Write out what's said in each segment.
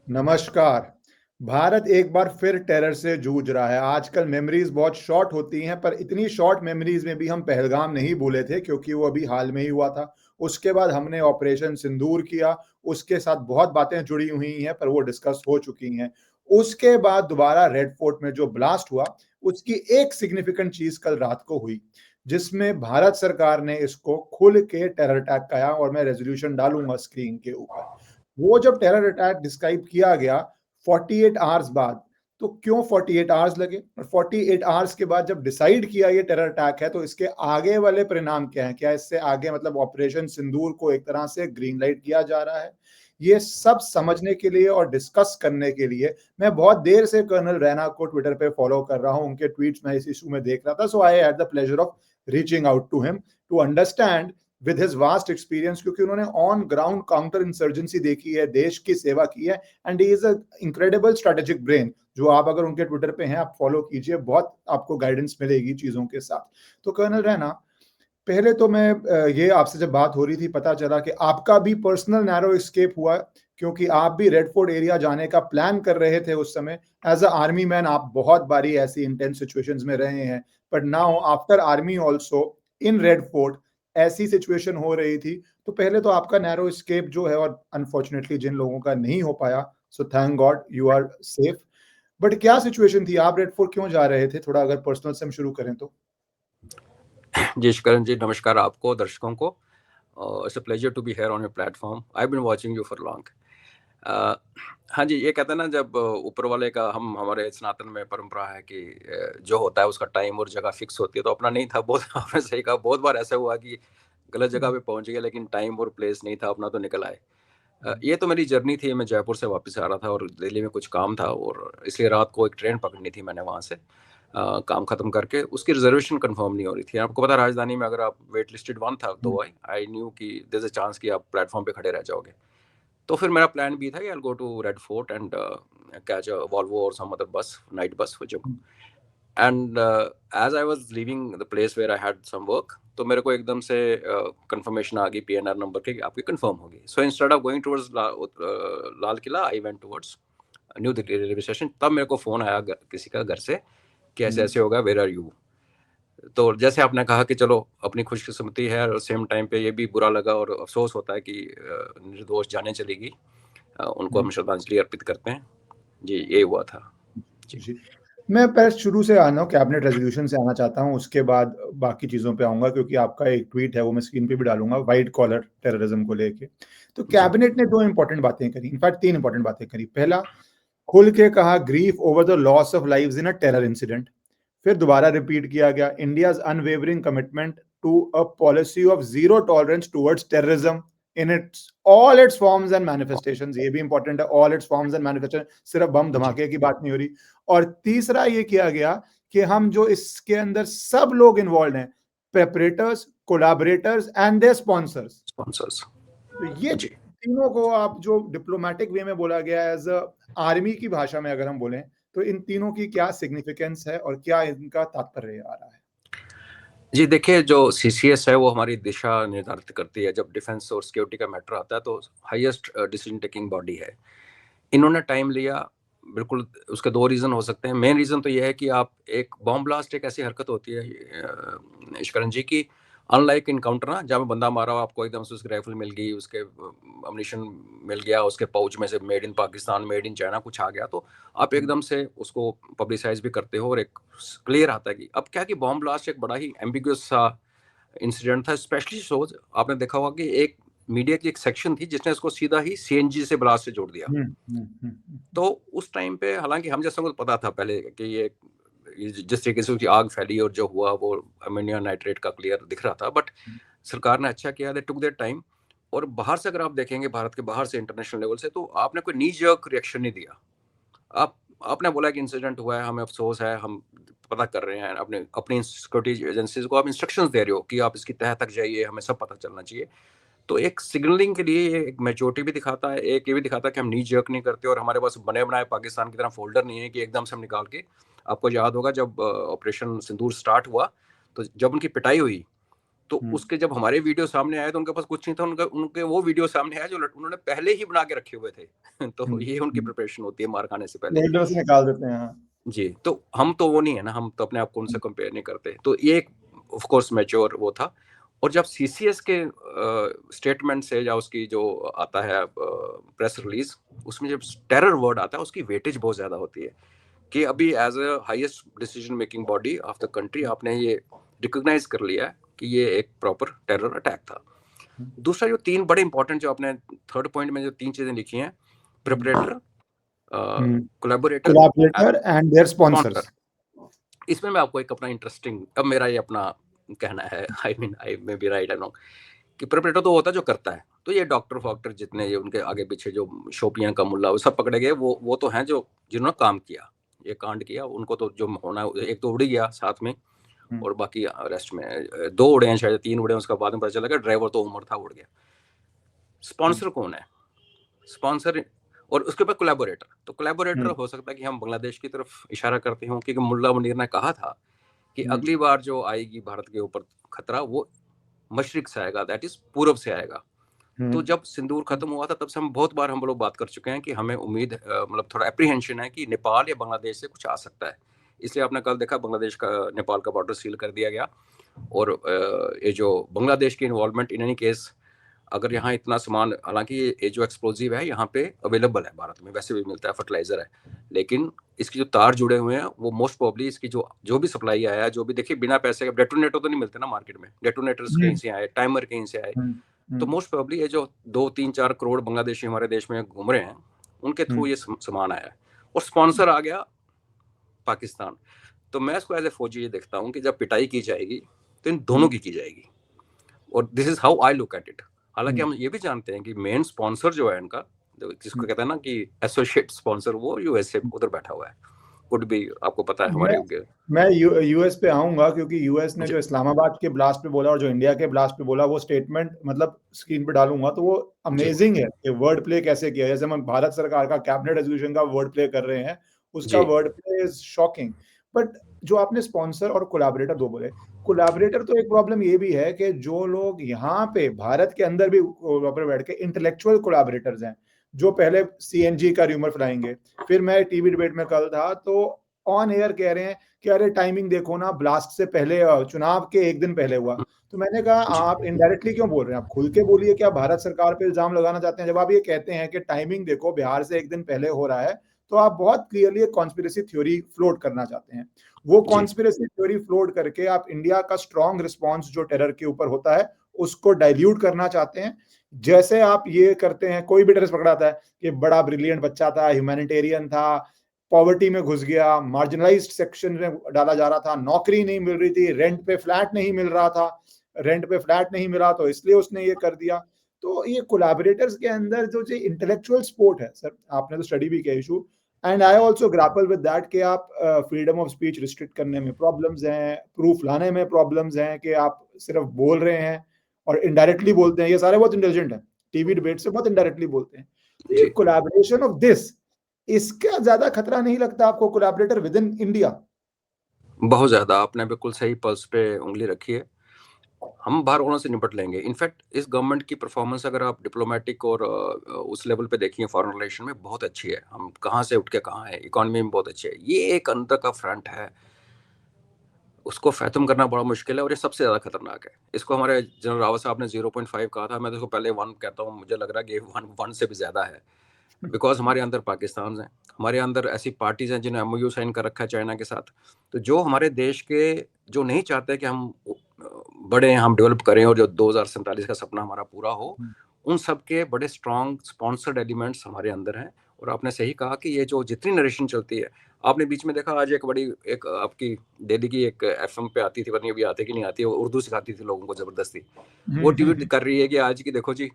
नमस्कार। भारत एक बार फिर टेरर से जूझ रहा है। आजकल मेमोरीज़ बहुत शॉर्ट होती हैं, पर इतनी शॉर्ट मेमोरीज़ में भी हम पहलगाम नहीं भूले थे क्योंकि वो अभी हाल में ही हुआ था। उसके बाद हमने ऑपरेशन सिंदूर किया, उसके साथ बहुत बातें जुड़ी हुई हैं, पर वो डिस्कस हो चुकी हैं। उसके बाद दोबारा रेड फोर्ट में जो ब्लास्ट हुआ, उसकी एक सिग्निफिकेंट चीज़ कल रात को हुई, जिसमें भारत सरकार ने इसको खुल के टेरर अटैक कहा और मैं रेज़ोल्यूशन डालूँगा स्क्रीन के ऊपर। वो जब टेरर अटैक डिस्क्राइब किया गया 48 आवर्स बाद, तो क्यों 48 आवर्स लगे? और 48 आवर्स के बाद जब डिसाइड किया ये टेरर अटैक है, तो इसके आगे वाले परिणाम क्या हैं? क्या इससे आगे मतलब ऑपरेशन सिंदूर को एक तरह से ग्रीन लाइट किया जा रहा है? ये सब समझने के लिए और डिस्कस करने के लिए मैं बहुत देर से कर्नल रैना को ट्विटर पे फॉलो कर रहा हूँ, उनके ट्वीट्स मैं इस इश्यू में देख रहा था, so I had the pleasure of reaching out to him to understand with his vast experience, क्योंकि उन्होंने ऑन ग्राउंड काउंटर इंसर्जेंसी देखी है, देश की सेवा की है and he is a incredible strategic brain. जो आप अगर उनके ट्विटर पे हैं, आप फॉलो कीजिए, बहुत आपको गाइडेंस मिलेगी चीजों के साथ। तो कर्नल रैना, पहले तो मैं ये आपसे जब बात हो रही थी पता चला कि आपका भी पर्सनल नैरो एस्केप हुआ, क्योंकि आप भी रेड फोर्ट एरिया जाने का प्लान कर रहे थे उस समय। एज अ आर्मी मैन आप बहुत बारी ऐसी इंटेंस सिचुएशंस में रहे हैं, but now after army also in red fort ऐसी सिचुएशन हो रही थी। तो पहले तो आपका नैरो एस्केप जो है, और अनफॉर्चुनेटली जिन लोगों का नहीं हो पाया, so thank God you are safe. But क्या सिचुएशन थी? आप रेड फोर्ट क्यों जा रहे थे? थोड़ा अगर पर्सनल से हम शुरू करें तो। जी शकरण जी, नमस्कार आपको, दर्शकों को। It's a pleasure to be here on your platform. I been watching you for long. हाँ जी, ये कहते हैं ना, जब ऊपर वाले का हमारे सनातन में परंपरा है कि जो होता है उसका टाइम और जगह फिक्स होती है, तो अपना नहीं था। बहुत आपने सही कहा, बहुत बार ऐसा हुआ कि गलत जगह पे पहुंच गया, लेकिन टाइम और प्लेस नहीं था अपना, तो निकल आए। ये तो मेरी जर्नी थी। मैं जयपुर से वापस आ रहा था और दिल्ली में कुछ काम था, और इसलिए रात को एक ट्रेन पकड़नी थी मैंने वहाँ से। काम खत्म करके उसकी रिजर्वेशन कंफर्म नहीं हो रही थी। आपको पता, राजधानी में अगर आप वेट लिस्टेड वन था तो आई न्यू कि देयर इज अ चांस कि आप प्लेटफॉर्म पे खड़े रह जाओगे। तो फिर मेरा प्लान भी था कि I go to Red Fort and catch a Volvo और some other bus, night bus for Jammu. And as I was leaving the place where I had some work, तो मेरे को एकदम से कंफर्मेशन आ गई पीएनआर नंबर की, आपकी कंफर्म होगी। So instead of going towards Lal Qila, I went towards new Delhi railway station. तब मेरे को फोन आया किसी का घर से कि ऐसे ऐसे होगा, वेयर आर यू। तो जैसे आपने कहा कि चलो अपनी खुशकिस्मती है, और सेम टाइम पे ये भी बुरा लगा और अफसोस होता है कि निर्दोष जाने चलेगी। उनको हम श्रद्धांजलि अर्पित करते हैं। जी, ये हुआ था। जी, मैं पहले शुरू से आना हूँ, कैबिनेट रेजोल्यूशन से आना चाहता हूँ, उसके बाद बाकी चीज़ों पे आऊँगा, क्योंकि आपका एक ट्वीट है वो मैं स्क्रीन पे भी डालूँगा व्हाइट कॉलर टेररिज्म को लेके। तो कैबिनेट ने 2 इंपॉर्टेंट बातें करी, इनफैक्ट 3 इंपॉर्टेंट बातें करी। पहला, खुल के कहा grief over the loss of lives in a terror incident. फिर दोबारा रिपीट किया गया India's unwavering commitment to a policy of zero tolerance towards terrorism in its all its forms and manifestations. ये भी इंपॉर्टेंट है, all its forms and manifestation, सिर्फ बम धमाके की बात नहीं हो रही। और तीसरा ये किया गया कि हम जो इसके अंदर सब लोग इन्वॉल्व हैं, preparators, collaborators and their sponsors, sponsors. तो ये जी तीनों को आप जो डिप्लोमेटिक वे में बोला गया है, एज अ आर्मी की भाषा में अगर हम बोलें, तो इन तीनों की क्या सिग्निफिकेंस है और क्या इनका तात्पर्य आ रहा है? जी, देखिए, जो सीसीएस है वो हमारी दिशा निर्धारित करती है। जब डिफेंस और सिक्योरिटी का मैटर आता है तो हाईएस्ट डिसीजन टेकिंग बॉडी है। इन्होंने टाइम लिया, बिल्कुल। उसके दो रीज़न हो सकते हैं। मेन रीज़न तो ये है कि आप एक बॉम्ब ब्लास्ट एक ऐसी हरकत होती है इश्करन जी की, अनलाइक इनकाउंटर ना, जहाँ बंदा मारा हो, आपको एकदम से उसकी राइफल मिल गई, उसके अम्यूनिशन मिल गया, उसके पाउच में से made in Pakistan, made in China कुछ आ गया, तो आप एकदम से उसको पब्लिसाइज भी करते हो और एक क्लियर आता है कि अब क्या, कि बॉम्ब ब्लास्ट एक बड़ा ही एम्बिगुअस सा इंसिडेंट था। स्पेशली सोच, आपने देखा होगा कि एक मीडिया की एक सेक्शन थी जिसने इसको सीधा ही सीएनजी से ब्लास्ट से जोड़ दिया। तो उस टाइम पे हालांकि हम जैसे को पता था पहले कि ये जिस तरीके से उसकी आग फैली और जो हुआ वो अमोनिया नाइट्रेट का क्लियर दिख रहा था, बट सरकार ने अच्छा किया, दे टुक देयर टाइम। और बाहर से अगर आप देखेंगे, भारत के बाहर से, इंटरनेशनल लेवल से, तो आपने कोई नी जर्क रिएक्शन नहीं दिया। आप आपने बोला कि इंसिडेंट हुआ है, हमें अफसोस है, हम पता कर रहे हैं, अपने अपनी सिक्योरिटी एजेंसीज को आप इंस्ट्रक्शंस दे रहे हो कि आप इसकी तह तक जाइए, हमें सब पता चलना चाहिए। तो एक सिग्नलिंग के लिए ये एक मैच्योरिटी भी दिखाता है, एक ये भी दिखाता है कि हम नी जर्क नहीं करते, और हमारे पास बने बनाए पाकिस्तान की तरह फोल्डर नहीं है कि एकदम से हम निकाल के। आपको याद होगा जब ऑपरेशन सिंदूर स्टार्ट हुआ, तो जब उनकी पिटाई हुई, तो उसके जब हमारे वीडियो सामने आए तो उनके पास कुछ नहीं था, उनके वो वीडियो सामने आया जो उन्होंने पहले ही बना के रखे हुए थे। तो ये उनकी प्रिपरेशन होती है मार खाने से पहले, विंडो से निकाल देते हैं। हाँ। जी। तो हम तो वो नहीं है ना, हम तो अपने आप को उनसे कंपेयर नहीं करते। तो ये एक ऑफ कोर्स मैच्योर वो था। और जब सीसीएस के स्टेटमेंट से या उसकी जो आता है प्रेस रिलीज, उसमें जब टेरर वर्ड आता है उसकी वेटेज बहुत ज्यादा होती है कि अभी as a highest decision making body of the country आपने ये रिकॉग्नाइज कर लिया है कि ये एक प्रॉपर टेरर अटैक था। दूसरा जो तीन बड़े इंपॉर्टेंट जो आपने थर्ड पॉइंट में जो तीन चीजें लिखी हैं, perpetrator, collaborator and their sponsors, इसमें मैं आपको एक अपना इंटरेस्टिंग, अब मेरा ये अपना कहना है, I may be right, I know, कि प्रिपरेटर तो होता है जो करता है। तो ये डॉक्टर जितने ये उनके आगे पीछे जो शोपियां का मुल्ला वो सब पकड़े गए, वो तो हैं जो जिन्होंने काम किया, ये कांड किया, उनको तो जो होना, एक तो उड़ गया साथ में और बाकी रेस्ट में 2 उड़े हैं शायद, 3 उड़े, उसका बाद में पता चला कि ड्राइवर तो उमर था, उड़ गया। स्पॉन्सर कौन है? स्पॉन्सर और उसके बाद कोलैबोरेटर। तो कोलैबोरेटर हो सकता है कि हम बांग्लादेश की तरफ इशारा करते हों, क्योंकि मुल्ला मुनीर ने कहा था कि अगली बार जो आएगी भारत के ऊपर खतरा वो मशरिक से आएगा, दैट इज पूर्व से आएगा। तो जब सिंदूर खत्म हुआ था तब से हम बहुत बार हम लोग बात कर चुके हैं कि हमें उम्मीद, मतलब थोड़ा एप्रीहेंशन है कि नेपाल या बांग्लादेश से कुछ आ सकता है। इसलिए आपने कल देखा बांग्लादेश का नेपाल का बॉर्डर सील कर दिया गया। और ये जो बांग्लादेश की इन्वॉल्वमेंट इन एनी केस, अगर यहाँ इतना सामान, हालांकि ये जो एक्सप्लोजिव है यहाँ पे अवेलेबल है भारत में, वैसे भी मिलता है, फर्टिलाइजर है, लेकिन इसकी जो तार जुड़े हुए हैं वो मोस्ट प्रोबेबली इसकी जो भी सप्लाई आया है, जो भी, देखिए बिना पैसे के डेटोनेटर तो नहीं मिलते ना मार्केट में, डेटोनेटर्स कहीं से आए, टाइमर कहीं से आए, तो मोस्ट प्रोबेबली ये जो 2-3-4 करोड़ बांग्लादेशी हमारे देश में घूम रहे हैं उनके थ्रू ये सामान आया है। और स्पॉन्सर आ गया पाकिस्तान। तो मैं इसको एज ए फौजी ये देखता हूँ कि जब पिटाई की जाएगी तो इन दोनों की जाएगी, और this is how I look at it. हालांकि हम ये भी जानते हैं कि मेन स्पॉन्सर जो है इनका, जिसको कहते हैं ना कि एसोसिएट स्पॉन्सर, वो यूएसए उधर बैठा हुआ है, कुड भी, आपको पता है हमारे। मैं यूएस पे आऊंगा, क्योंकि यूएस ने जो इस्लामाबाद के ब्लास्ट पे बोला और जो इंडिया के ब्लास्ट पे बोला, वो स्टेटमेंट मतलब स्क्रीन पे डालूंगा, तो वो अमेजिंग है कि वर्ड प्ले कैसे किया। जैसे हम भारत सरकार का कैबिनेट रेजोल्यूशन का वर्ड प्ले कर रहे हैं, उसका word play is shocking. But जो आपने स्पॉन्सर और कोलैबोरेटर दो बोले, कोलैबोरेटर तो एक प्रॉब्लम ये भी है कि जो लोग यहाँ पे भारत के अंदर भी बैठ के इंटेलेक्चुअल कोलैबोरेटर्स हैं, जो पहले सीएनजी का र्यूमर फैलाएंगे, फिर मैं टीवी डिबेट में कल था तो ऑन एयर कह रहे हैं कि अरे टाइमिंग देखो ना, ब्लास्ट से पहले, चुनाव के एक दिन पहले हुआ। तो मैंने कहा आप इनडायरेक्टली क्यों बोल रहे हैं, आप खुल के बोलिए कि आप भारत सरकार पे इल्जाम लगाना चाहते हैं। जब आप ये कहते हैं कि टाइमिंग देखो बिहार से एक दिन पहले हो रहा है, तो आप बहुत क्लियरली एक कॉन्स्पिरेसी थ्योरी फ्लोट करना चाहते हैं। वो कॉन्स्पिरेसी थ्योरी फ्लोट करके आप इंडिया का स्ट्रॉन्ग रिस्पॉन्स जो टेरर के ऊपर होता है उसको डाइल्यूट करना चाहते हैं। जैसे आप ये करते हैं, कोई भी टेररिस्ट पकड़ाता है कि बड़ा ब्रिलियंट बच्चा था, ह्यूमैनिटेरियन था, पॉवर्टी में घुस गया, मार्जिनलाइज्ड सेक्शन में डाला जा रहा था, नौकरी नहीं मिल रही थी, रेंट पे फ्लैट नहीं मिल रहा था, रेंट पे फ्लैट नहीं मिला तो इसलिए उसने ये कर दिया। तो ये कोलैबोरेटर्स के अंदर जो इंटेलेक्चुअल सपोर्ट है, सर आपने तो स्टडी भी किया issue, and I also grapple with that कि आप फ्रीडम ऑफ स्पीच रिस्ट्रिक्ट करने में प्रॉब्लम्स हैं, प्रूफ लाने में प्रॉब्लम्स हैं कि आप सिर्फ बोल रहे हैं और इनडायरेक्टली बोलते हैं। ये सारे बहुत इंटेलिजेंट हैं, टीवी डिबेट से बहुत इनडायरेक्टली बोलते हैं। तो ये कोलैबोरेशन ऑफ दिस, इसका ज्यादा खतरा नहीं लगता आपको कोलैबोरेटर विद इन इंडिया? बहुत ज्यादा, आपने बिल्कुल सही पल्स पे उंगली रखी है। हम बाहर वालों से निपट लेंगे। इनफैक्ट इस गवर्नमेंट की परफॉर्मेंस अगर आप डिप्लोमेटिक और उस लेवल पे देखिए, फॉरेन रिलेशन में बहुत अच्छी है। हम कहाँ से उठ के कहाँ है, इकोनॉमी में बहुत अच्छी है। ये एक अंदर का फ्रंट है, उसको फैथम करना बड़ा मुश्किल है और ये सबसे ज्यादा खतरनाक है। इसको हमारे जनरल रावत साहब ने 0.5 कहा था, मैं तो इसको पहले 1 कहता हूँ। मुझे लग रहा है कि 1 से भी ज्यादा है, बिकॉज हमारे अंदर पाकिस्तान है, हमारे अंदर ऐसी पार्टीज हैं जिन्हें एमओयू साइन कर रखा है चाइना के साथ। तो जो हमारे देश के जो नहीं चाहते कि हम बड़े, हम डेवलप करें और जो 2047 का सपना हमारा पूरा हो, उन सब के बड़े स्ट्रॉन्ग स्पॉन्सर्ड एलिमेंट्स हमारे अंदर हैं। और आपने सही कहा कि ये जो जितनी नरेशन चलती है, आपने बीच में देखा आज एक बड़ी, एक आपकी दिल्ली की एक एफएम पे आती थी, पता नहीं अभी आती कि नहीं आती, उर्दू सिखाती थी लोगों को जबरदस्ती, वो ट्वीट कर रही है कि आज की देखो जी,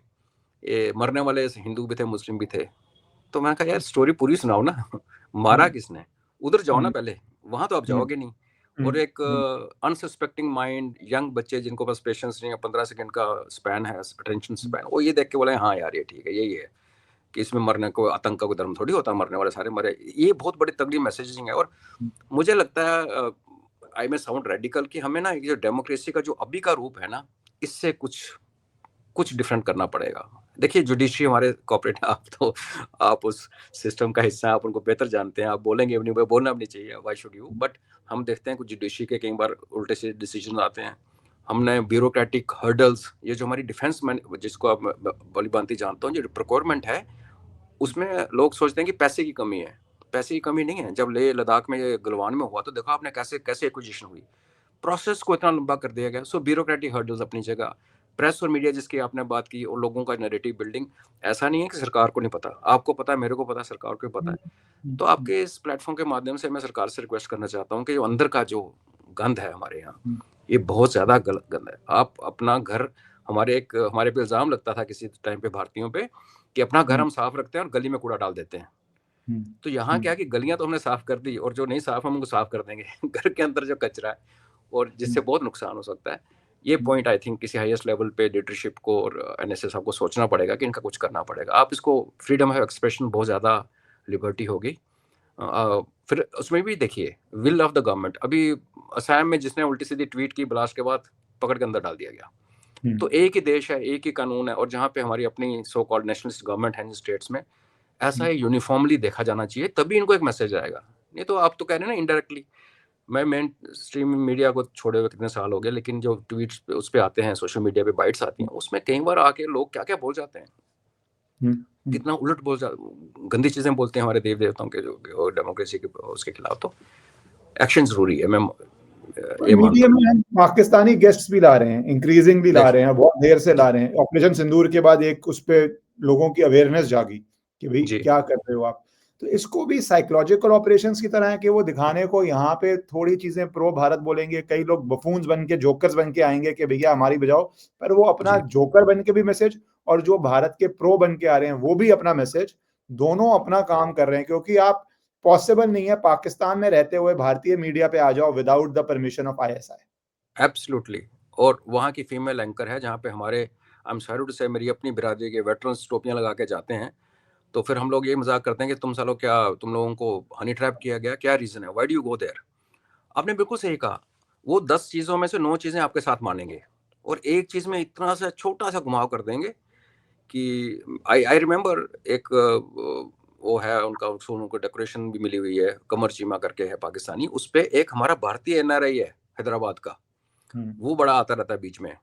ये मरने वाले हिंदू भी थे, मुस्लिम भी थे। तो मैंने कहा यार स्टोरी पूरी सुनाओ ना, मारा किसने, उधर जाओ ना पहले, वहां तो आप जाओगे नहीं। और एक अनसस्पेक्टिंग माइंड, यंग बच्चे जिनको पास पेशेंस नहीं है, 15 सेकंड का स्पैन है, अटेंशन स्पैन, वो ये देख के बोले हाँ यार ये ठीक है, यही है कि इसमें मरने को आतंक का कोई धर्म थोड़ी होता, मरने वाले सारे मरे। ये बहुत बड़ी तगड़ी मैसेजिंग है। और मुझे लगता है, आई मे साउंड रेडिकल, कि हमें ना ये जो डेमोक्रेसी का जो अभी का रूप है ना, इससे कुछ डिफरेंट करना पड़ेगा। देखिए जुडिशरी हमारे कॉर्पोरेट, आप उस सिस्टम का हिस्सा हैं, आप उनको बेहतर जानते हैं, आप बोलेंगे नहीं, बोलना भी नहीं चाहिए, व्हाई शुड यू, बट हम देखते हैं कुछ जुडिशरी के कई बार उल्टे से डिसीजन आते हैं। हमने ब्यूरोक्रेटिक हर्डल्स, ये जो हमारी डिफेंस मैन, जिसको आप भली भांति जानता हूँ, जो प्रोक्योरमेंट है, उसमें लोग सोचते हैं कि पैसे की कमी है। पैसे की कमी नहीं है। जब लेह लद्दाख में, गलवान में हुआ तो देखो आपने कैसे कैसे एक्विजिशन हुई, प्रोसेस को इतना लंबा कर दिया गया। सो ब्यूरोक्रेटिक हर्डल्स अपनी जगह। प्रेस और मीडिया जिसकी आपने बात की, और लोगों का नैरेटिव बिल्डिंग, ऐसा नहीं है कि सरकार को नहीं पता, आपको पता है, मेरे को पता है, सरकार को पता है। तो आपके इस प्लेटफॉर्म के माध्यम से मैं सरकार से रिक्वेस्ट करना चाहता हूँ कि जो अंदर का जो गंद है हमारे यहाँ, ये बहुत ज्यादा गलत गंद है। आप अपना घर, हमारे पे इल्जाम लगता था किसी टाइम पे भारतीयों पे कि अपना घर हम साफ रखते हैं और गली में कूड़ा डाल देते हैं। तो यहाँ क्या है कि गलियां तो हमने साफ कर दी, और जो नहीं साफ हम उनको साफ कर देंगे। घर के अंदर जो कचरा है, और जिससे बहुत नुकसान हो सकता है। ये पॉइंट आई थिंक किसी हाईएस्ट लेवल पे लीडरशिप को और एनएसएस को सोचना पड़ेगा कि इनका कुछ करना पड़ेगा। आप इसको फ्रीडम ऑफ एक्सप्रेशन, बहुत ज़्यादा लिबर्टी होगी। फिर उसमें भी देखिए विल ऑफ द गवर्नमेंट। अभी असम में जिसने उल्टी सीधी ट्वीट की, ब्लास्ट के बाद पकड़ के अंदर डाल दिया गया। तो एक ही देश है, एक ही कानून है, और जहाँ पे हमारी अपनी सो कॉल्ड नेशनलिस्ट गवर्नमेंट है स्टेट्स में, ऐसा है यूनिफॉर्मली देखा जाना चाहिए, तभी इनको एक मैसेज आएगा। नहीं तो आप तो कह रहे हैं ना इनडायरेक्टली। मैं मेन स्ट्रीम मीडिया को छोड़े हुए कितने साल हो गए, लेकिन जो ट्वीट्स उस पे आते हैं, सोशल मीडिया पे बाइट्स आती हैं, उसमें कई बार आके लोग क्या क्या बोल जाते हैं, कितना उलट बोल जाते, गंदी चीजें बोलते हैं हमारे देव देवताओं के जो डेमोक्रेसी के उसके खिलाफ। तो एक्शन जरूरी है। मैं ये मानता मीडिया में हम पाकिस्तानी गेस्ट्स भी ला रहे हैं, इंक्रीजिंगली ला रहे हैं, बहुत देर से ला रहे हैं। ऑपरेशन सिंदूर के बाद एक उस पे लोगों की अवेयरनेस जागी कि भाई क्या कर रहे हो आप। तो इसको भी साइकोलॉजिकल ऑपरेशंस की तरह है कि वो दिखाने को यहाँ पे थोड़ी चीजें प्रो भारत बोलेंगे, कई लोग बफून्स बन के, जोकर्स बन के आएंगे कि भैया हमारी बजाओ, पर वो अपना जोकर बन के भी मैसेज, और जो भारत के प्रो बन के आ रहे हैं वो भी अपना मैसेज, दोनों अपना काम कर रहे हैं। क्योंकि आप, पॉसिबल नहीं है पाकिस्तान में रहते हुए भारतीय मीडिया पे आ जाओ without the permission of ISI. Absolutely. और वहाँ की फीमेल एंकर है, जहाँ पे हमारे, आई एम सॉरी टू से, मेरी अपनी बिरादरी के वेटरन्स टोपियां लगा के जाते हैं, तो फिर हम लोग ये मजाक करते हैं कि तुम सालों क्या, तुम लोगों को हनी ट्रैप किया गया, क्या रीजन है, why do you go there. आपने बिल्कुल सही कहा, वो 10 चीजों में से 9 चीजें आपके साथ मानेंगे, और एक चीज में इतना सा छोटा सा घुमाव कर देंगे कि आई रिमेम्बर एक वो है उनका, उनको डेकोरेशन भी मिली हुई है, कमर चीमा करके है पाकिस्तानी, उस पे एक हमारा भारतीय एनआरआई है हैदराबाद का, वो बड़ा आता रहता है बीच में।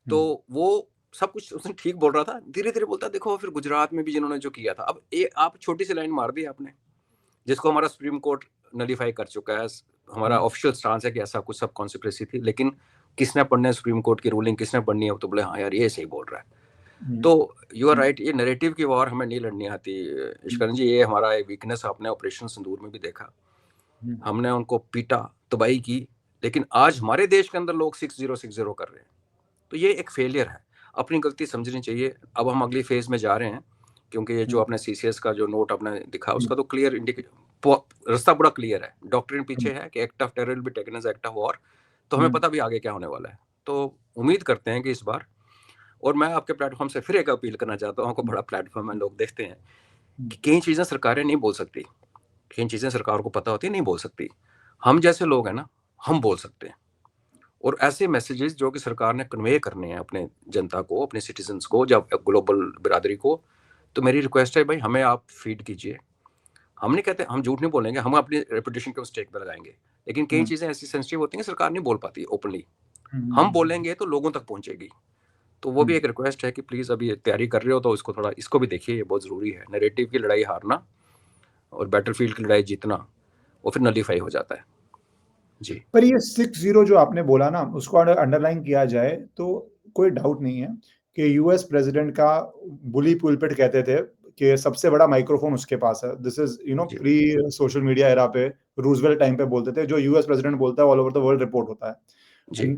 तो वो सब कुछ उसने ठीक बोल रहा था, धीरे धीरे बोलता, देखो फिर गुजरात में भी जिन्होंने जो किया था। अब आप छोटी सी लाइन मार दी आपने, जिसको हमारा सुप्रीम कोर्ट नलीफाई कर चुका है। हमारा ऑफिशियल स्टांस है कि ऐसा कुछ सब कॉन्सिक्वेंसी थी, लेकिन किसने पढ़ना है सुप्रीम कोर्ट की रूलिंग, किसने पढ़नी है, तो बोले हाँ यार ये सही बोल रहा है। तो यू आर राइट, ये नैरेटिव की वॉर हमें नहीं लड़नी आती इश्करण जी। ये हमारा एक वीकनेस आपने ऑपरेशन सिंदूर में भी देखा, हमने उनको पीटा, तबाही की, लेकिन आज हमारे देश के अंदर लोग 6060 कर रहे हैं। तो ये एक फेलियर है, अपनी गलती समझनी चाहिए। अब हम अगली फेज में जा रहे हैं, क्योंकि ये जो आपने सीसीएस का जो नोट आपने दिखा, उसका तो क्लियर रास्ता बड़ा क्लियर है, डॉक्ट्रिन पीछे है कि act of terror will be taken as act of war. तो हमें पता भी आगे क्या होने वाला है। तो उम्मीद करते हैं कि इस बार, और मैं आपके प्लेटफॉर्म से फिर एक अपील करना चाहता हूँ, आपको बड़ा प्लेटफॉर्म है, लोग देखते हैं कि कई चीजें सरकारें नहीं बोल सकती, कई चीजें सरकार को पता होती है, नहीं बोल सकती। हम जैसे लोग हैं ना, हम बोल सकते हैं, और ऐसे मैसेजेस जो कि सरकार ने कन्वे करने हैं अपने जनता को, अपने सिटीजन्स को, जब ग्लोबल बिरादरी को, तो मेरी रिक्वेस्ट है भाई हमें आप फीड कीजिए। हम नहीं कहते, हम झूठ नहीं बोलेंगे, हम अपनी रेपुटेशन को स्टेक पे लगाएंगे, लेकिन कई चीजें ऐसी सेंसिटिव होती हैं सरकार नहीं बोल पाती ओपनली, हम बोलेंगे तो लोगों तक पहुंचेगी। तो वो भी एक रिक्वेस्ट है कि प्लीज अभी तैयारी कर रहे हो तो इसको थोड़ा, इसको भी देखिए, ये बहुत जरूरी है। नैरेटिव की लड़ाई हारना और बैटलफील्ड की लड़ाई जीतना, वो फिर नलीफाई हो जाता है जी। पर ये 60 जो आपने बोला ना, उसको अंडरलाइन किया जाए तो कोई डाउट नहीं है कि यूएस प्रेसिडेंट का बुली पुलपिट कहते थे कि सबसे बड़ा माइक्रोफोन उसके पास है। This is pre social media era पे, रूजवेल्ट टाइम पे बोलते थे, जो यूएस प्रेसिडेंट बोलता है all over the world report होता है जी।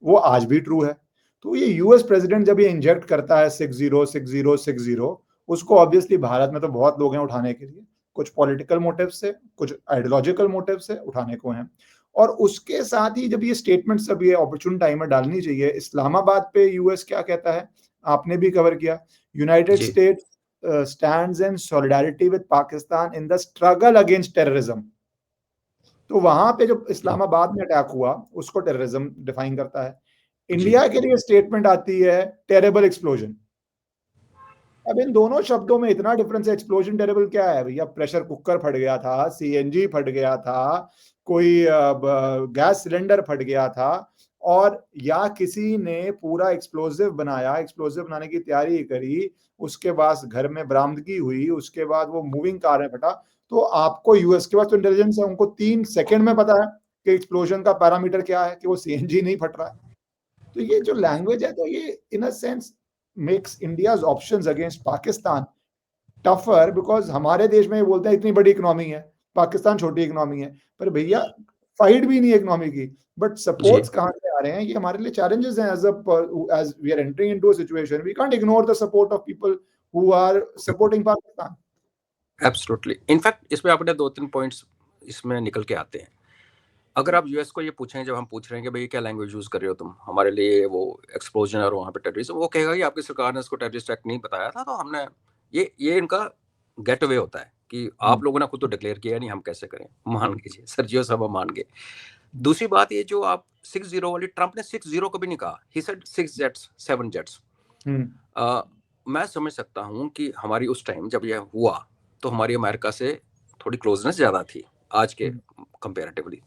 वो आज भी ट्रू है। तो ये यूएस प्रेसिडेंट जब ये इंजेक्ट करता है 606060, उसको ऑब्वियसली भारत में तो बहुत लोग हैं उठाने के लिए, कुछ पॉलिटिकल मोटिव से, कुछ आइडियोलॉजिकल मोटिव से उठाने को हैं। और उसके साथ ही जब ये स्टेटमेंट सब ये अपॉर्चुन टाइम में डालनी चाहिए, इस्लामाबाद पे यूएस क्या कहता है आपने भी कवर किया, United states stands in solidarity with Pakistan in the struggle against terrorism. तो वहां पे जो इस्लामाबाद में अटैक हुआ उसको टेररिज्म डिफाइन करता है। इंडिया के लिए स्टेटमेंट आती है टेरेबल एक्सप्लोजन। अब इन दोनों शब्दों में इतना डिफरेंस है। एक्सप्लोजन टेरेबल क्या है भैया? प्रेशर कुकर फट गया था, सीएनजी फट गया था, कोई गैस सिलेंडर फट गया था, और या किसी ने पूरा एक्सप्लोजिव बनाया, एक्सप्लोजिव बनाने की तैयारी करी, उसके बाद घर में बरामदगी हुई, उसके बाद वो मूविंग कार में फटा। तो आपको यूएस के पास तो इंटेलिजेंस है, उनको 3 सेकंड में पता है कि एक्सप्लोजन का पैरामीटर क्या है, कि वो सीएनजी नहीं फट रहा है। तो ये जो लैंग्वेज है, तो ये in a sense makes India's options against Pakistan tougher, because हमारे देश में ये बोलते हैं इतनी बड़ी इकोनॉमी है, पाकिस्तान छोटी इकोनॉमी है, पर भैया फाइट भी नहीं है इकोनॉमी की, बट सपोर्ट्स कहाँ से आ रहे हैं? ये हमारे लिए चैलेंजेस हैं। as we are entering into a situation, we can't ignore the support of people who are supporting Pakistan. Absolutely. In fact इसमें आपने 2-3 पॉइंट्स इसमें निकल के आते हैं। अगर आप यूएस को ये पूछें, जब हम पूछ रहे हैं कि भाई क्या लैंग्वेज यूज कर रहे हो तुम हमारे लिए, वो एक्सप्लोजन और वहाँ पे टेररिज्म, वो कहेगा कि आपकी सरकार ने इसको टेररिस्ट एक्ट नहीं बताया था, तो हमने ये इनका गेट अवे होता है कि आप लोगों ने खुद तो डिक्लेयर किया नहीं, हम कैसे करें। मान लीजिए सर्जियो साहब मान गए। दूसरी बात ये जो आप 60 वाली, ट्रंप ने 60 कभी नहीं कहा, ही सेड 6 जेट्स 7 जेट्स। मैं समझ सकता हूँ कि हमारी उस टाइम जब यह हुआ तो हमारी अमेरिका से थोड़ी क्लोजनेस ज्यादा थी आज के कंपेरेटिवली,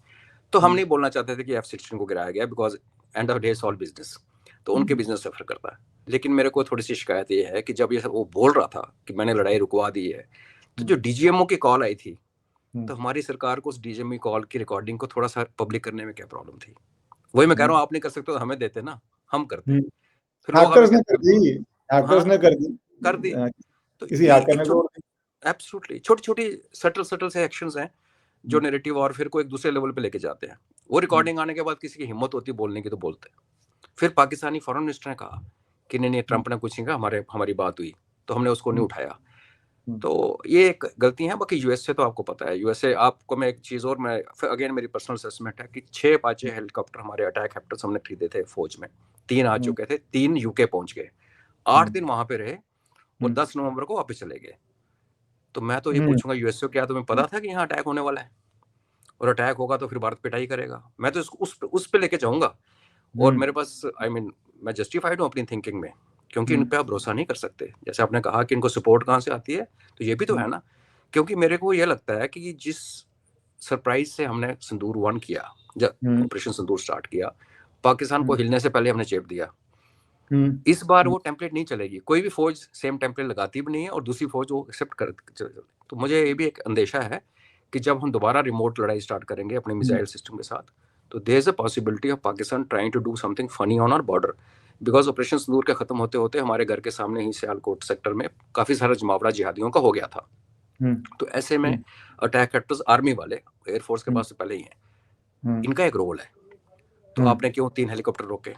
तो हम नहीं बोलना चाहते थे कि F-16 को गिराया गया, because end of day all business, तो उनके बिजनेस सफर करता है। लेकिन मेरे को थोड़ी सी शिकायत ये है कि जब ये वो बोल रहा था कि मैंने लड़ाई रुकवा दी है, तो जो डीजीएमओ की कॉल आई थी, तो हमारी सरकार को उस डीजीएमओ कॉल की रिकॉर्डिंग को थोड़ा सा पब्लिक करने में क्या प्रॉब्लम थी? वही मैं कह रहा हूँ, आप नहीं कर सकते तो हमें देते ना, हम करते। फिर लोग हैकर्स ने कर दी, हैकर्स ने कर दी, तो किसी हैकर ने तो एब्सोल्युटली छोटी छोटी सटल से एक्शंस हैं जो नैरेटिव और फिर को एक दूसरे लेवल पे लेके जाते हैं। वो रिकॉर्डिंग आने के बाद किसी की हिम्मत होती है बोलने की तो बोलते हैं। फिर पाकिस्तानी फॉरेन मिनिस्टर ने कहा कि नहीं ट्रंप ने कुछ नहीं कहा, हमारी बात हुई, तो हमने उसको नहीं उठाया। तो ये एक गलती है। बाकी यूएसए तो आपको पता है, यूएसए आपको मैं एक चीज और, मैं अगेन मेरी पर्सनल असेसमेंट है कि 6 अपाचे हेलीकॉप्टर हमारे अटैक हेप्टर्स हमने खरीदे थे फौज में, 3 आ चुके थे, 3 यूके पहुंच गए, 8 दिन वहां पे रहे और 10 नवंबर को वापस चले गए। तो मैं तो ये पूछूंगा यूएसए, क्या तुम्हें पता था कि यहाँ अटैक होने वाला है? और अटैक होगा तो फिर भारत पिटाई करेगा। मैं तो उस पे लेके जाऊंगा। और मेरे पास मैं जस्टिफाइड हूँ अपनी थिंकिंग में, क्योंकि इन पे आप भरोसा नहीं कर सकते। जैसे आपने कहा कि इनको सपोर्ट कहाँ से आती है, तो ये भी तो है ना। क्योंकि मेरे को ये लगता है कि जिस सरप्राइज से हमने सिंदूर 1 किया, जब ऑपरेशन सिंदूर स्टार्ट किया, पाकिस्तान को हिलने से पहले हमने चेप दिया। इस बार वो टेम्पलेट नहीं चलेगी, कोई भी फौज सेम टेम्पलेट लगाती भी नहीं है और दूसरी फौज वो एक्सेप्ट कर। तो मुझे ये भी एक अंदेशा है कि जब हम दोबारा रिमोट लड़ाई स्टार्ट करेंगे अपने मिसाइल सिस्टम के साथ, तो there is a possibility of Pakistan trying to do something funny on our border, because operation Sindoor के खत्म होते होते हमारे घर के सामने ही सियालकोट सेक्टर में काफी सारा जमावड़ा जिहादियों का हो गया था। तो ऐसे में अटैक हेप्टर्स आर्मी वाले एयरफोर्स के पास से पहले ही हैं, इनका एक रोल है। तो आपने क्यों 3 हेलीकॉप्टर रोके?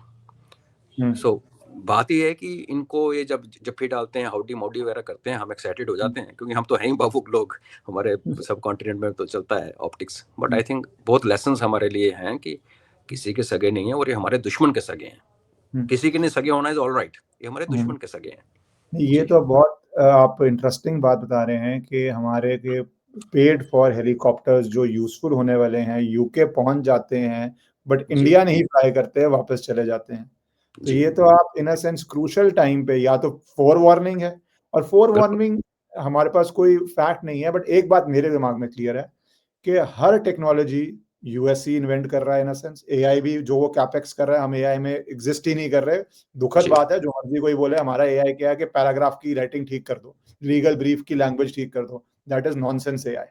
सो बात ये है कि इनको ये जब फिर डालते हैं, हाउडी मॉडी वगैरह करते हैं, हम एक्साइटेड हो जाते हैं, क्योंकि हम तो हैं ही भावुक लोग, हमारे सब कॉन्टिनेंट में तो चलता है ऑप्टिक्स। बट आई थिंक बहुत लेसन्स हमारे लिए हैं कि किसी के सगे नहीं है और ये हमारे दुश्मन के सगे हैं। किसी के नहीं सगे होना इज ऑल राइट, ये हमारे दुश्मन के सगे हैं। ये तो बहुत आप इंटरेस्टिंग बात बता रहे हैं कि हमारे के पेड फॉर हेलीकॉप्टर्स जो यूजफुल होने वाले हैं यूके पहुंच जाते हैं, बट इंडिया नहीं फ्लाई करते, वापस चले जाते हैं। तो ये तो आप इन अ सेंस क्रूशल टाइम पे, या तो फोर वार्निंग है, और फोर वार्निंग हमारे पास कोई फैक्ट नहीं है, बट एक बात मेरे दिमाग में क्लियर है कि हर टेक्नोलॉजी यूएससी इन्वेंट कर रहा है। इन अ सेंस एआई भी जो वो कैपेक्स कर रहा है, हम एआई में एग्जिस्ट ही नहीं कर रहे। दुखद बात है, जो मर्जी कोई बोले हमारा एआई क्या है कि पैराग्राफ की राइटिंग ठीक कर दो, लीगल ब्रीफ की लैंग्वेज ठीक कर दो, दैट इज नॉनसेंस एआई।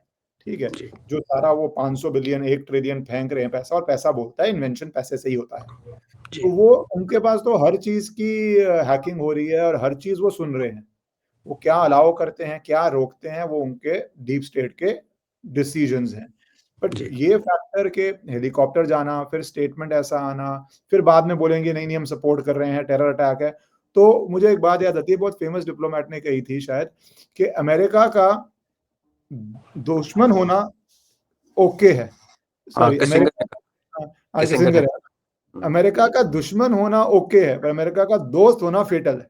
ठीक है, जो सारा वो 500 बिलियन 1 ट्रिलियन फेंक रहे हैं पैसा, और पैसा बोलता है, इन्वेंशन पैसे से ही होता है। तो वो उनके पास तो हर चीज की हैकिंग हो रही है और हर चीज वो सुन रहे हैं। वो क्या अलाउ करते हैं, क्या रोकते हैं, वो उनके डीप स्टेट के डिसीजंस हैं। बट ये फैक्टर के हेलीकॉप्टर जाना, फिर स्टेटमेंट ऐसा आना, फिर बाद में बोलेंगे नहीं हम सपोर्ट कर रहे हैं, टेरर अटैक है। तो मुझे एक बात याद आती है, बहुत फेमस डिप्लोमेट ने कही थी शायद, कि अमेरिका का दुश्मन होना ओके है। सॉरी, अमेरिका का दुश्मन होना ओके है, पर अमेरिका का दोस्त होना फेटल है।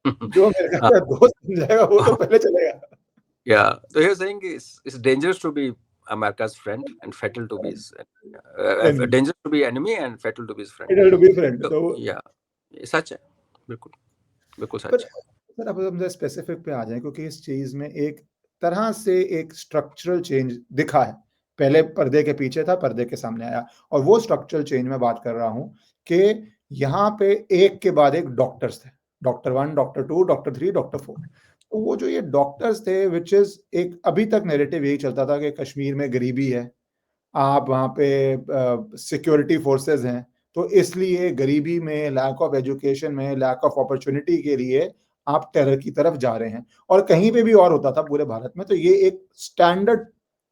जो अमेरिका का दोस्त बन जाएगा वो तो पहले चलेगा। तो he was saying it's dangerous to be America's friend and fatal to be his dangerous to be enemy and fatal to be his friend. Fatal to be friend. तो या ये सच है, बिल्कुल बिल्कुल पर सच है। सर अब हम स्पेसिफिक पे आ जाएं, क्योंकि इस चीज में एक तरह से एक स्ट्रक्चरल चेंज दिखा है। पहले पर्दे के पीछे था, पर्दे के सामने आया, और वो स्ट्रक्चरल चेंज में बात कर रहा हूं कि यहाँ पे एक के बाद एक डॉक्टर्स थे, डॉक्टर 1, डॉक्टर 2, डॉक्टर 3, डॉक्टर 4। तो वो जो ये डॉक्टर्स थे, विच इज एक अभी तक नैरेटिव यही चलता था कि कश्मीर में गरीबी है, आप वहाँ पे सिक्योरिटी फोर्सेस हैं, तो इसलिए गरीबी में, लैक ऑफ एजुकेशन में, लैक ऑफ अपॉर्चुनिटी के लिए आप टेरर की तरफ जा रहे हैं। और कहीं पे भी और होता था पूरे भारत में। तो ये एक स्टैंडर्ड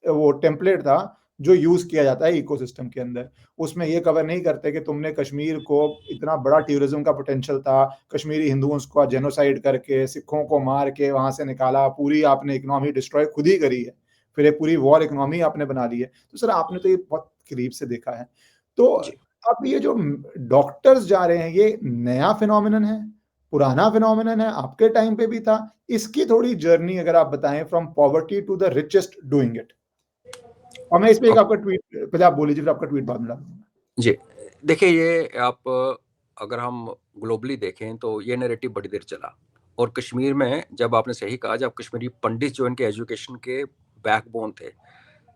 वो टेम्पलेट था जो यूज किया जाता है इकोसिस्टम के अंदर। उसमें ये कवर नहीं करते कि तुमने कश्मीर को, इतना बड़ा टूरिज्म का पोटेंशियल था, कश्मीरी हिंदुओं को जेनोसाइड करके, सिखों को मार के वहां से निकाला, पूरी आपने इकोनॉमी डिस्ट्रॉय खुद ही करी है, फिर एक पूरी वॉर इकोनॉमी आपने बना ली है। तो सर आपने तो ये बहुत करीब से देखा है। तो अब ये जो डॉक्टर्स जा रहे हैं, ये नया फिनोमिनन है, पुराना फिनोमिनन है, आपके टाइम पे भी था? इसकी थोड़ी जर्नी अगर आप बताएं, from poverty to the richest doing it. और मैं इसमें एक आपका ट्वीट, पहले आप बोल लीजिए, फिर आपका ट्वीट बाद में डाल दूंगा। जी देखिए, ये आप अगर हम ग्लोबली देखें तो ये नैरेटिव बड़ी देर चला, और कश्मीर में जब आपने सही कहा, जब कश्मीरी पंडित जो इनके एजुकेशन के बैकबोन थे,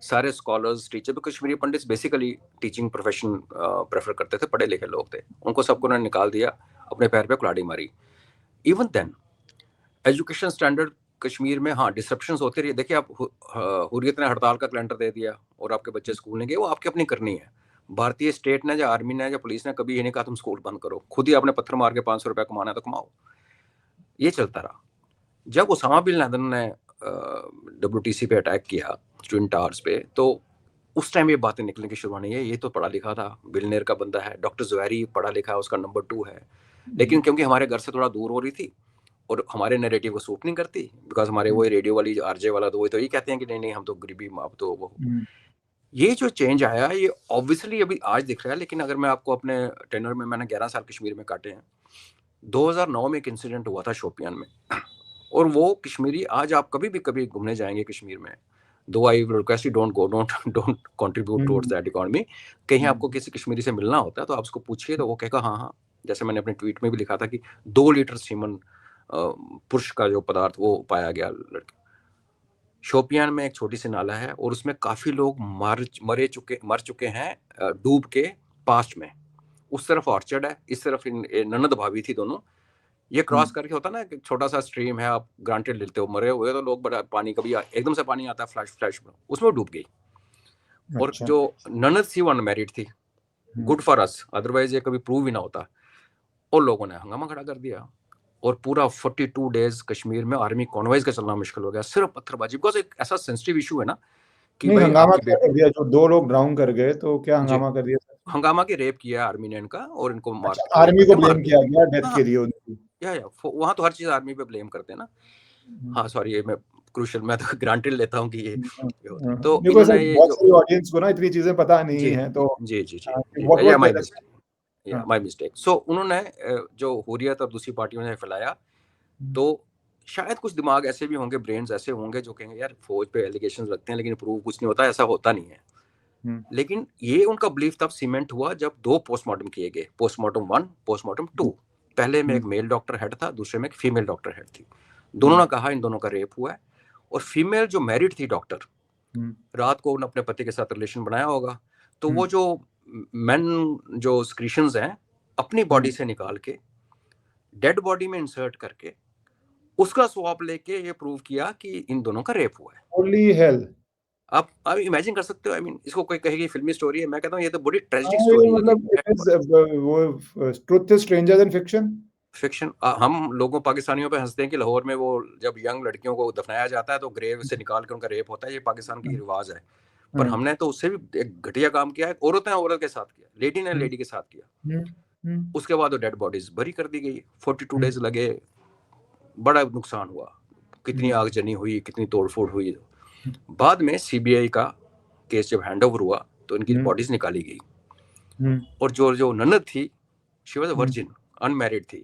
सारे स्कॉलर्स, टीचर, तो कश्मीरी पंडित बेसिकली टीचिंग प्रोफेशन प्रेफर करते थे, पढ़े लिखे लोग थे, उनको सबको उन्होंने निकाल दिया, अपने पैर पे कुल्हाड़ी मारी। Even then education standard Kashmir में, हाँ, डिसरप्शंस होते रही। देखिए, आप हुर्रियत ने हड़ताल का कैलेंडर दे दिया और आपके बच्चे स्कूल नहीं गए, वो आपकी अपनी करनी है। भारतीय स्टेट ने या आर्मी ने या पुलिस ने कभी ये नहीं कहा तुम स्कूल बंद करो, खुद ही आपने पत्थर मार के 500 रुपया कमाना है तो कमाओ। ये चलता रहा। जब उसामा बिन लादेन ने WTC पे अटैक किया, ट्विन टावर्स पे, तो उस टाइम ये बातें निकलने की शुरुआत है, ये तो पढ़ा लिखा था, बिलनेर का बंदा है, डॉक्टर ज़ुहैरी पढ़ा लिखा है, उसका नंबर 2 है। लेकिन क्योंकि हमारे घर से थोड़ा दूर हो रही थी और हमारे नैरेटिव को सूट नहीं करती, बिकॉज हमारे वो रेडियो वाली RJ वाला तो वो तो ये कहते हैं कि नहीं नहीं हम तो गरीबी माप तो वो। ये जो चेंज आया, ये ऑब्वियसली अभी आज दिख रहा है। लेकिन अगर मैं आपको अपने टेनर में, मैंने 11 साल कश्मीर में काटे हैं, 2009 में एक इंसिडेंट हुआ था शोपियान में, और वो कश्मीरी, आज आप कभी घूमने जाएंगे कश्मीर में, दो I request you don't contribute towards that economy, कहीं आपको किसी कश्मीरी से मिलना होता है तो आप उसको पूछिए तो वो कहेगा हाँ हाँ, जैसे मैंने अपने ट्वीट में भी लिखा था कि 2 लीटर सीमन पुरुष का जो पदार्थ वो पाया गया लड़के। शोपियान में एक छोटी सी नाला है और उसमें काफी लोग मर चुके हैं डूब के पास्ट में। उस तरफ ऑर्चर्ड है, इस तरफ ननद भाभी थी दोनों। ये क्रॉस करके होता ना, एक छोटा सा स्ट्रीम है, आप ग्रांटेड लेते हो, मरे हुए तो लोग, बड़ा पानी कभी एकदम से पानी आता है फ्लैश में, उसमें डूब गई। और जो ननद थी वो अनमैरिड थी। गुड फॉर अस, अदरवाइज ये कभी प्रूव ही ना होता। और लोगों ने हंगामा खड़ा कर दिया और पूरा 42 डेज कश्मीर में आर्मी कॉन्वॉयज का चलना मुश्किल हो गया, सिर्फ पत्थरबाजी। बिकॉज एक ऐसा सेंसिटिव इशू है ना कि भाई हंगामा कर दिया, जो 2 लोग ड्राउन कर गए, तो क्या हंगामा कर दिया? हंगामा की रेप किया आर्मी ने इनका, और इनको मार, आर्मी को ब्लेम किया गया डेथ के लिए उनकी। या वहां तो हर चीज आर्मी पे ब्लेम करते हैं ना। हाँ सॉरी, ये मैं क्रूशियल, मैं तो ग्रांटेड लेता हूँ कि ये तो इन्होंने ये जो ऑडियंस को ना इतनी चीजें पता नहीं है, तो माय मिस्टेक। सो उन्होंने जो हुर्रियत और दूसरी पार्टियों ने फैलाया, तो शायद कुछ दिमाग ऐसे भी होंगे, ब्रेन्स ऐसे होंगे जो कहेंगे यार फौज पे एलिगेशंस लगते हैं लेकिन प्रूव कुछ नहीं होता, ऐसा होता नहीं है। लेकिन ये उनका बिलीफ तब सीमेंट हुआ जब 2 पोस्टमार्टम किए गए, पोस्टमार्टम 1, पोस्टमार्टम 2। पहले में एक मेल डॉक्टर हेड था, दूसरे में एक फीमेल डॉक्टर हेड थी। दोनों ने कहा इन दोनों का रेप हुआ है। और फीमेल जो मैरिड थी डॉक्टर, रात को उन्होंने अपने पति के साथ रिलेशन बनाया होगा, तो वो जो मेन जो स्क्रीशंस हैं अपनी बॉडी से निकाल के डेड बॉडी में इंसर्ट करके उसका स्वैप लेके ये प्रूव किया कि इन दोनों का रेप हुआ है। होली हेल, आप इमेजिन कर सकते हो? आई मीन, इसको कोई कहेगी फिल्मी स्टोरी है, मैं कहता हूँ ये तो बड़ी ट्रेजिक स्टोरी है। मतलब वो truth is stranger then fiction. हम लोगों पाकिस्तानियों पे हंसते हैं कि लाहौर में वो जब यंग लड़कियों को दफनाया जाता है तो ग्रेव से निकाल के उनका रेप होता है, ये पाकिस्तान की रिवाज है। पर हमने तो उससे भी एक घटिया काम किया है, औरत ने औरत के साथ किया, लेडी ने लेडी के साथ किया। उसके बाद वो डेड बॉडीज बरी कर दी गई। 42 डेज लगे, बड़ा नुकसान हुआ, कितनी आगजनी हुई, कितनी तोड़फोड़ हुई। बाद में CBI का केस जब हैंड ओवर हुआ तो इनकी बॉडीज निकाली गई। और जो ननद थी, she was a virgin, unmarried थी,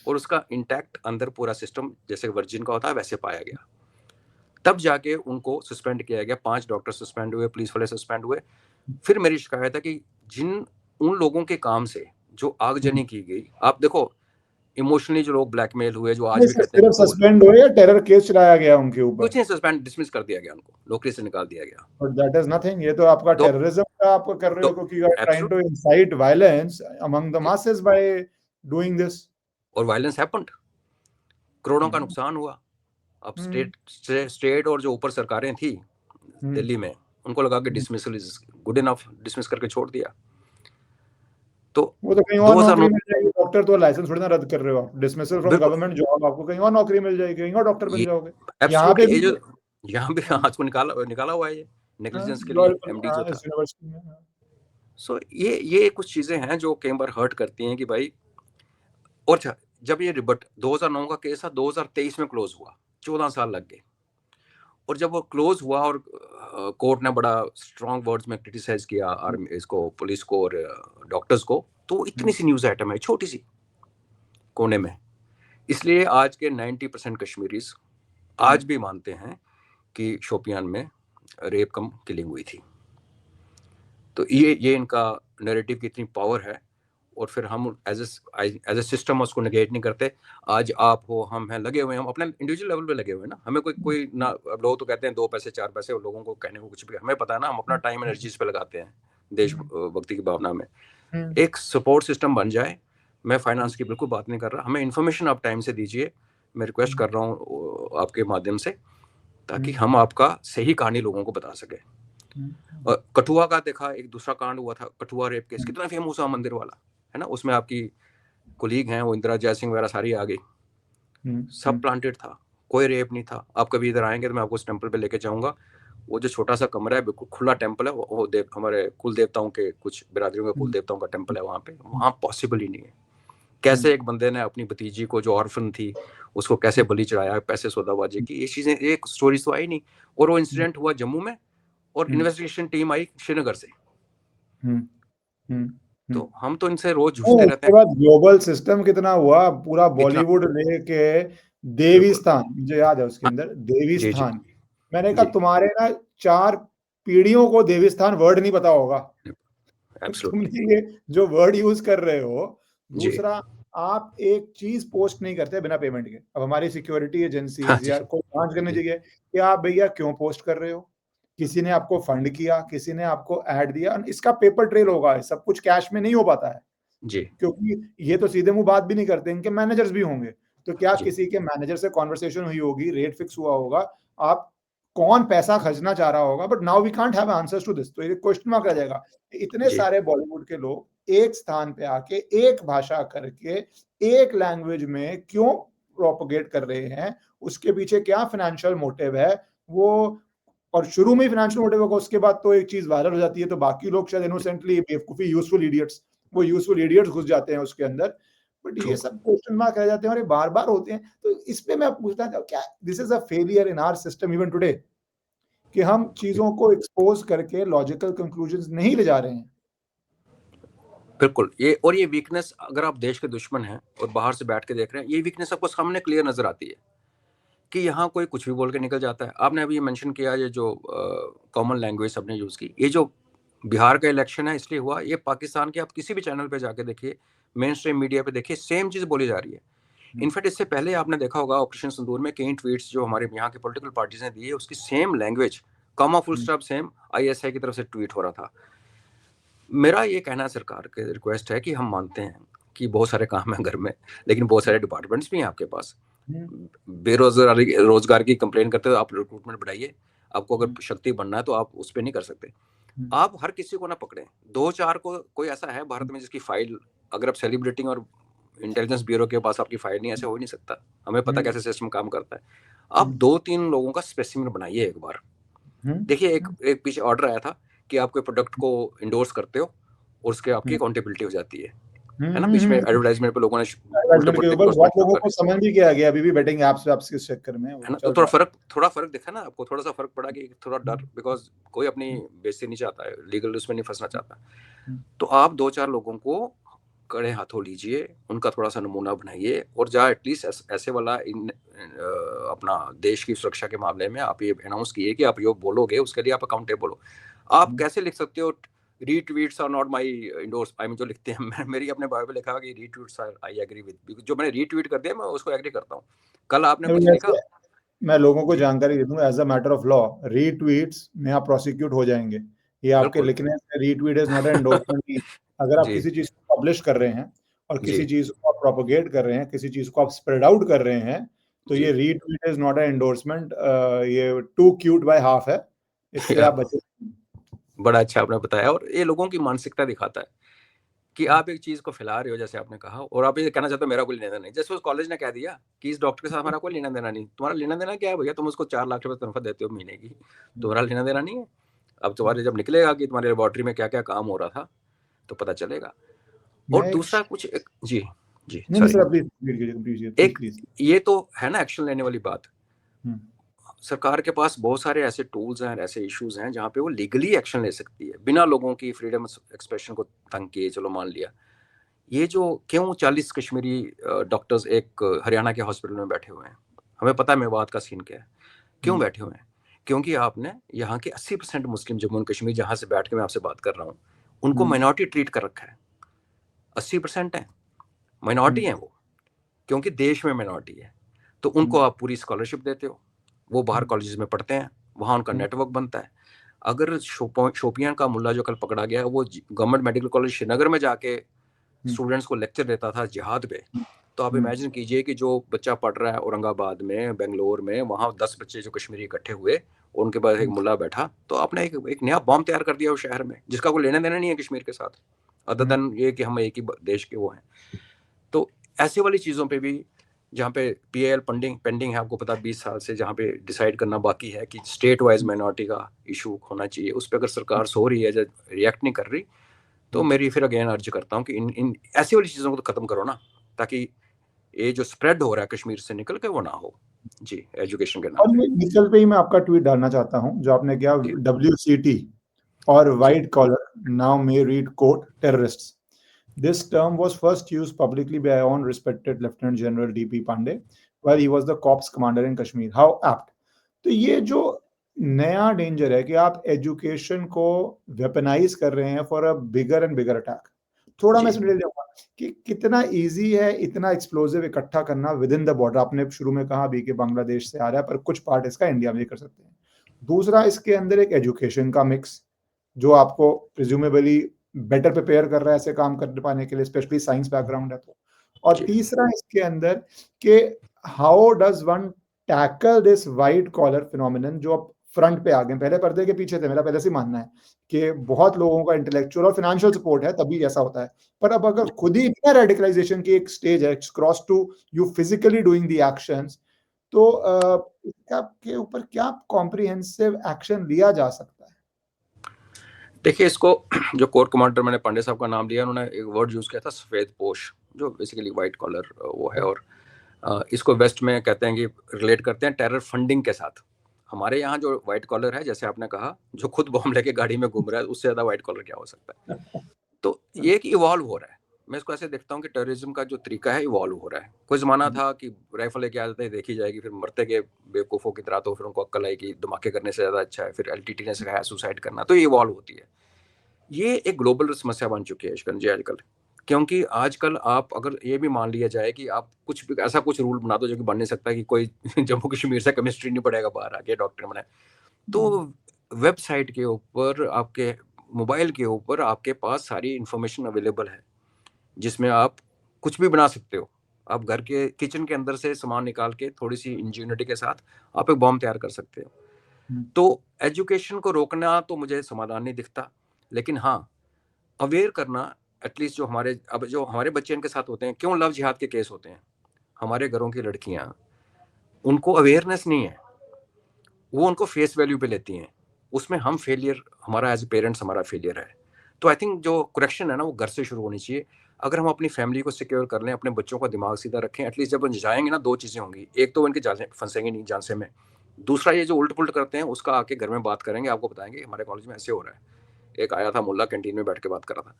और उसका इंटैक्ट अंदर पूरा सिस्टम जैसे वर्जिन का होता है वैसे पाया गया। तब जाके उनको सस्पेंड किया गया, 5 डॉक्टर सस्पेंड हुए, पुलिस वाले सस्पेंड हुए। फिर मेरी शिकायत है कि उन लोगों के काम से जो आगजनी की गई, आप देखो इमोशनली जो लोग ब्लैकमेल हुए, जो आज भी कहते हैं सिर्फ कि सस्पेंड हुए या टेरर केस चलाया गया उनके ऊपर? कुछ नहीं, सस्पेंड डिसमिस कर दिया गया, उनको नौकरी से निकाल दिया गया। बट दैट इज नथिंग, ये तो आपका तो टेररिज्म का आप कर रहे हो, क्योंकि you are trying to incite violence among the masses by doing this. और वायलेंस हैपेंड, करोड़ों का नुकसान हुआ। अब स्टेट और जो ऊपर सरकारें थी दिल्ली में, उनको लगा कि dismissal is good enough, dismiss करके छोड़ दिया। तो वो तो कहीं और नौकरी मिल जाएगी, डॉक्टर तो लाइसेंस थोड़ी ना रद्द कर रहे हो आप, डिसमिसल फ्रॉम गवर्नमेंट जॉब, आपको कहीं और नौकरी मिल जाएगी, कहीं और डॉक्टर बन जाओगे। यहाँ पे भी आज को निकाला हुआ है ये नेग्लिजेंस के लिए एमडी जो था। सो ये कुछ चीजें हैं जो कई बार हर्ट करती हैं कि भाई। और जब ये रिबट 2009 का केस था, 2023 में क्लोज हुआ, 14 साल लग गए। और जब वो क्लोज हुआ और कोर्ट ने बड़ा स्ट्रॉन्ग वर्ड्स में क्रिटिसाइज किया आर्मी, इसको, पुलिस को और डॉक्टर्स को, तो इतनी सी न्यूज आइटम है छोटी सी कोने में। इसलिए आज के 90% कश्मीरीज आज भी मानते हैं कि शोपियान में रेप कम किलिंग हुई थी। तो ये इनका नैरेटिव की इतनी पावर है। और फिर हम एज ए सिस्टम उसको नेगेट नहीं करते। आज आप हो, हम हैं, लगे हुए हैं, हम अपने इंडिविजुअल लेवल पे लगे हुए हैं ना। हमें कोई ना, लोग तो कहते हैं 2 पैसे 4 पैसे, और लोगों को कहने को कुछ भी, हमें पता है ना, हम अपना टाइम एनर्जीज पे लगाते हैं देशभक्ति की भावना में। एक सपोर्ट सिस्टम बन जाए। मैं फाइनेंस की बिल्कुल बात नहीं कर रहा, हमें इन्फॉर्मेशन आप टाइम से दीजिए, मैं रिक्वेस्ट कर रहा हूँ आपके माध्यम से, ताकि हम आपका सही कहानी लोगों को बता सके। और कठुआ का देखा, एक दूसरा कांड हुआ था, कठुआ रेप केस, कितना फेमस हुआ, मंदिर वाला है ना, उसमें आपकी कोलीग हैं वो इंदिरा जयसिंह वगैरह सारी आ गई, सब प्लांटेड था, कोई रेप नहीं था। आप कभी इधर आएंगे तो मैं आपको उस टेम्पल पे लेके जाऊंगा। वो जो छोटा सा कमरा है, बिल्कुल खुला टेम्पल है, वो हमारे कुल देवताओं के, कुछ बिरादरियों के कुल देवताओं का टेम्पल है वहाँ पॉसिबल ही नहीं है। कैसे एक बंदे ने अपनी भतीजी को, जो ऑर्फन थी, उसको कैसे बलि चढ़ाया, पैसे सौदाबाजी की, ये चीजें, एक स्टोरी तो आई नहीं। और वो इंसिडेंट हुआ जम्मू में, और इन्वेस्टिगेशन टीम आई श्रीनगर से। तो हम तो इनसे रोज जूझते रहते हैं। उसके बाद ग्लोबल सिस्टम कितना हुआ, पूरा बॉलीवुड लेके देवी स्थान, मुझे याद है उसके अंदर देवी स्थान। मैंने कहा तुम्हारे ना 4 पीढ़ियों को देवी स्थान वर्ड नहीं पता होगा, तुमने ये जो वर्ड यूज कर रहे हो। दूसरा, आप एक चीज पोस्ट नहीं करते बिना पेमेंट के। अब हमारी सिक्योरिटी एजेंसीज या कोई जांच करनी चाहिए कि आप भैया क्यों पोस्ट कर रहे हो, किसी ने आपको फंड किया, किसी ने आपको ऐड दिया, इसका पेपर ट्रेल होगा। सब कुछ कैश में नहीं हो पाता है जी, क्योंकि ये तो सीधे मुंह बात भी नहीं करते, इनके मैनेजर्स भी होंगे। तो क्या किसी के मैनेजर से कॉन्वर्सेशन हुई होगी, रेट फिक्स हुआ होगा, आप कौन पैसा खर्चना चाह रहा होगा, but now we can't have answers to this. तो ये क्वेश्चन मार्क रह जाएगा। इतने सारे बॉलीवुड के लोग एक स्थान पे आके एक भाषा करके एक लैंग्वेज में क्यों प्रोपोगेट कर रहे हैं, उसके पीछे क्या फाइनेंशियल मोटिव है वो। और शुरू में ही फाइनेंशियल मोटिव होगा, उसके बाद तो एक चीज वायरल हो जाती है तो बाकी लोग शायद इनोसेंटली बेवकूफी, यूजफुल इडियट्स, वो यूजफुल इडियट्स घुस जाते हैं उसके अंदर। बट ये सब क्वेश्चन मार्क रह जाते हैं और ये बार बार होते हैं। तो इस पे मैं पूछना चाहूँ, क्या this is a failure in our system even today, कि हम चीजों को एक्सपोज करके लॉजिकल कंक्लूजन्स नहीं ले जा रहे हैं। बिल्कुल, ये वीकनेस, अगर आप देश के दुश्मन हैं और बाहर से बैठ के देख रहे हैं, ये वीकनेस आपको सामने क्लियर नजर आती है कि यहाँ कोई कुछ भी बोल के निकल जाता है। आपने अभी मेंशन किया ये जो कॉमन लैंग्वेज सबने यूज की, ये जो बिहार का इलेक्शन है इसलिए हुआ, ये पाकिस्तान के आप किसी भी चैनल पे जाके देखिए, मेन स्ट्रीम मीडिया पे देखिए, सेम चीज बोली जा रही है। इनफैक्ट इससे पहले आपने देखा होगा ऑपरेशन सिंदूर में कई ट्वीट्स जो हमारे यहाँ के पॉलिटिकल पार्टीज ने दिए, उसकी same language, comma full stop same ISI की तरफ से ट्वीट हो रहा था। मेरा ये कहना सरकार के रिक्वेस्ट है कि हम मानते हैं कि बहुत सारे काम है घर में, लेकिन बहुत सारे डिपार्टमेंट्स भी हैं आपके पास। रोजगार की कंप्लेन करते हो, आप रिक्रूटमेंट बढ़ाइए। आपको अगर शक्ति बनना है तो आप उस पर नहीं कर सकते। आप हर किसी को ना पकड़े, 2-4 को। कोई ऐसा है भारत में जिसकी फाइल, अगर आप सेलिब्रिटी और इंटेलिजेंस ब्यूरो के पास आपकी फाइल नहीं, ऐसे हो ही नहीं सकता। हमें पता कैसे सिस्टम काम करता है। आप 2-3 लोगों का स्पेसिमेन बनाइए एक बार। देखिए, एक पीछे ऑर्डर आया था कि आप कोई प्रोडक्ट को इंडोर्स करते हो और उसके आपकी अकाउंटेबिलिटी हो जाती है ना। बीच में एडवर्टाइजमेंट पे लोगों ने बहुत लोगों को समझ भी किया गया अभी भी बेटिंग एप्स के चक्कर में, है ना। तो थोड़ा फर्क दिखा ना आपको, थोड़ा सा फर्क पड़ा कि थोड़ा डर, बिकॉज कोई अपनी बेइज्जती नहीं चाहता है, लीगल उसमें नहीं फंसना चाहता। तो आप 2-4 लोगों को कड़े हाथों लीजिए, उनका थोड़ा-सा नमूना बनाइए और जहाँ एटलीस्ट ऐसे वाला अपना देश की सुरक्षा के मामले में आप ये अनाउंस किए कि आप ये बोलोगे, उसके लिए आप अकाउंटेबल हो। आप कैसे लिख सकते हो retweets are not my endorse, I mean जो लिखते हैं मेरी अपने बायो में लिखा कि retweets are I agree with, जो मैंने रीट्वीट कर दिया मैं उसको एग्री करता हूँ। कल आपने कुछ लिखा, मैं लोगों को जानकारी दे दूंगा, as a matter of law retweets में आप प्रोसिक्यूट हो जाएंगे। ये आपके लिखने से retweet is not an endorsement. अगर आप किसी चीज को पब्लिश कर रहे हैं और किसी चीज को आप प्रोपोगेट कर रहे हैं, किसी चीज को आप स्प्रेड आउट कर रहे हैं, तो ये retweet is not an endorsement. ये टू क्यूट बाय हाफ है, इससे आप बचे। बड़ा अच्छा आपने बताया, और ये लोगों की मानसिकता दिखाता है कि आप एक चीज को फैला रहे हो जैसे आपने कहा, और आप ये कहना चाहते हो मेरा कोई लेना देना नहीं। जैसे उस कॉलेज ने कह दिया कि इस डॉक्टर के साथ हमारा कोई लेना देना नहीं। तुम्हारा लेना देना क्या है भैया? तुम उसको 4 लाख रुपए तनख्वाह देते हो महीने की, तुम्हारा लेना देना नहीं है। अब तुम्हारे जब निकलेगा कि तुम्हारे लेबोरेटरी में क्या क्या काम हो रहा था तो पता चलेगा। और दूसरा कुछ जी जी सॉरी, एक ये तो है ना एक्शन लेने वाली बात। सरकार के पास बहुत सारे ऐसे टूल्स हैं, ऐसे इश्यूज हैं जहाँ पे वो लीगली एक्शन ले सकती है बिना लोगों की फ्रीडम एक्सप्रेशन को तंग किए। चलो मान लिया, ये जो क्यों 40 कश्मीरी डॉक्टर्स एक हरियाणा के हॉस्पिटल में बैठे हुए हैं, हमें पता है मेवात का सीन क्या है, क्यों बैठे हुए हैं? क्योंकि आपने यहाँ के 80% मुस्लिम जम्मू एंड कश्मीर, जहाँ से बैठ के मैं आपसे बात कर रहा हूँ, उनको माइनॉरिटी ट्रीट कर रखा है। 80% है माइनॉरिटी है वो, क्योंकि देश में माइनॉरिटी है, तो उनको आप पूरी स्कॉलरशिप देते हो, वो बाहर कॉलेजेस में पढ़ते हैं, वहाँ उनका नेटवर्क बनता है। अगर शोपियां का मुल्ला जो कल पकड़ा गया, वो गवर्नमेंट मेडिकल कॉलेज श्रीनगर में जाके स्टूडेंट्स को लेक्चर देता था जिहाद पे, तो आप इमेजिन कीजिए कि जो बच्चा पढ़ रहा है औरंगाबाद में, बेंगलोर में, वहाँ 10 बच्चे जो कश्मीरी इकट्ठे हुए और उनके पास एक मुल्ला बैठा, तो आपने एक नया बॉम्ब तैयार कर दिया उस शहर में, जिसका कोई लेना देना नहीं है कश्मीर के साथ, अदर देन ये कि हम एक ही देश के वो हैं। तो ऐसे वाली चीज़ों पे भी, जहाँ पे PAL पेंडिंग है, आपको पता 20 साल से, जहाँ पे डिसाइड करना बाकी है कि स्टेट वाइज माइनॉरिटी का इशू होना चाहिए, उस पर अगर सरकार सो रही है, रिएक्ट नहीं कर रही, तो मेरी फिर अगेन अर्ज करता हूँ कि इन ऐसी वाली चीज़ों को तो खत्म करो ना, ताकि ये जो स्प्रेड हो रहा है कश्मीर से निकल के वो ना हो। जी, एजुकेशन के नाम पे। निकल पे ही मैं आपका ट्वीट डालना चाहता हूँ जो आपने किया, WCT और white collar now may read quote terrorists. This term was first used publicly by our own respected Lieutenant General D.P. Pandey while he was the corps commander in Kashmir. How apt! तो ये जो नया danger है कि आप education को weaponise कर रहे हैं for a bigger and bigger attack. थोड़ा मैं डिटेल जाऊंगा कि कितना इजी है इतना एक्सप्लोजिव इकट्ठा करना विद इन द बॉर्डर। आपने शुरू में कहा अभी कि बांग्लादेश से आ रहा है, पर कुछ पार्ट इसका इंडिया में भी कर सकते हैं। दूसरा, इसके अंदर एक एजुकेशन का मिक्स जो आपको प्रिज्यूमेबली बेटर प्रिपेयर कर रहा है ऐसे काम कर पाने के लिए, स्पेशली साइंस बैकग्राउंड है तो। और तीसरा इसके अंदर कि how does one tackle this white collar phenomenon जो अब फ्रंट पे आ गए, पहले पर्दे के पीछे थे। मेरा पहले से मानना है कि बहुत लोगों का इंटेलेक्चुअल और फाइनेंशियल सपोर्ट है तभी ऐसा होता है, पर अब अगर खुद ही इतना रेडिकलाइजेशन की एक स्टेज है, cross to you physically doing the actions, तो के ऊपर क्या कॉम्प्रिहेंसिव एक्शन लिया जा सकता है? देखिए, इसको जो कोर कमांडर, मैंने पांडे साहब का नाम लिया, उन्होंने एक वर्ड यूज किया था सफेद पोश, जो बेसिकली व्हाइट कॉलर वो है, और इसको वेस्ट में कहते हैं कि रिलेट करते हैं टेरर फंडिंग के साथ। हमारे यहाँ जो व्हाइट कॉलर है, जैसे आपने कहा, जो खुद बॉम्ब लेके गाड़ी में घूम रहा है, उससे ज्यादा व्हाइट कॉलर क्या हो सकता है? तो ये एक इवॉल्व हो रहा है। मैं इसको ऐसे देखता हूँ कि टेररिज्म का जो तरीका है इवॉल्व हो रहा है। कोई जमाना था कि राइफल लेके आ जाते हैं, देखी जाएगी, फिर मरते के बेवकूफ़ों की तरह, तो फिर उनको अक्ल आई कि धमाके करने से ज़्यादा अच्छा है, फिर LTT ने सिखाया सुसाइड करना, तो ये इवॉल्व होती है। ये एक ग्लोबल समस्या बन चुकी है जी आजकल, क्योंकि आजकल आप अगर ये भी मान लिया जाए कि आप कुछ भी ऐसा कुछ रूल बना दो जो कि बन नहीं सकता कि कोई जम्मू कश्मीर से केमिस्ट्री नहीं पढ़ेगा बाहर आके डॉक्टर बने, तो वेबसाइट के ऊपर, आपके मोबाइल के ऊपर आपके पास सारी इंफॉर्मेशन अवेलेबल है, जिसमें आप कुछ भी बना सकते हो। आप घर के किचन के अंदर से सामान निकाल के थोड़ी सी इंजीनियरिटी के साथ आप एक बॉम्ब तैयार कर सकते हो। तो एजुकेशन को रोकना तो मुझे समाधान नहीं दिखता, लेकिन हाँ, अवेयर करना एटलीस्ट जो हमारे बच्चे इनके साथ होते हैं, क्यों लव जिहाद के केस होते हैं, हमारे घरों की लड़कियां, उनको अवेयरनेस नहीं है, वो उनको फेस वैल्यू पे लेती हैं, उसमें हम फेलियर, हमारा एज पेरेंट्स हमारा फेलियर है। तो आई थिंक जो करेक्शन है ना, वो घर से शुरू होनी चाहिए। अगर हम अपनी फैमिली को सिक्योर कर लें, अपने बच्चों का दिमाग सीधा रखें, एटलीस्ट जब हम जाएंगे ना, 2 चीज़ें होंगी, एक तो इनके फंसेंगे नहीं झांसे में, दूसरा ये जो उल्ट पुल्ट करते हैं उसका आके घर में बात करेंगे, आपको बताएंगे हमारे कॉलेज में ऐसे हो रहा है। एक आया था मुल्ला, कैंटीन में बैठ के बात कर रहा था,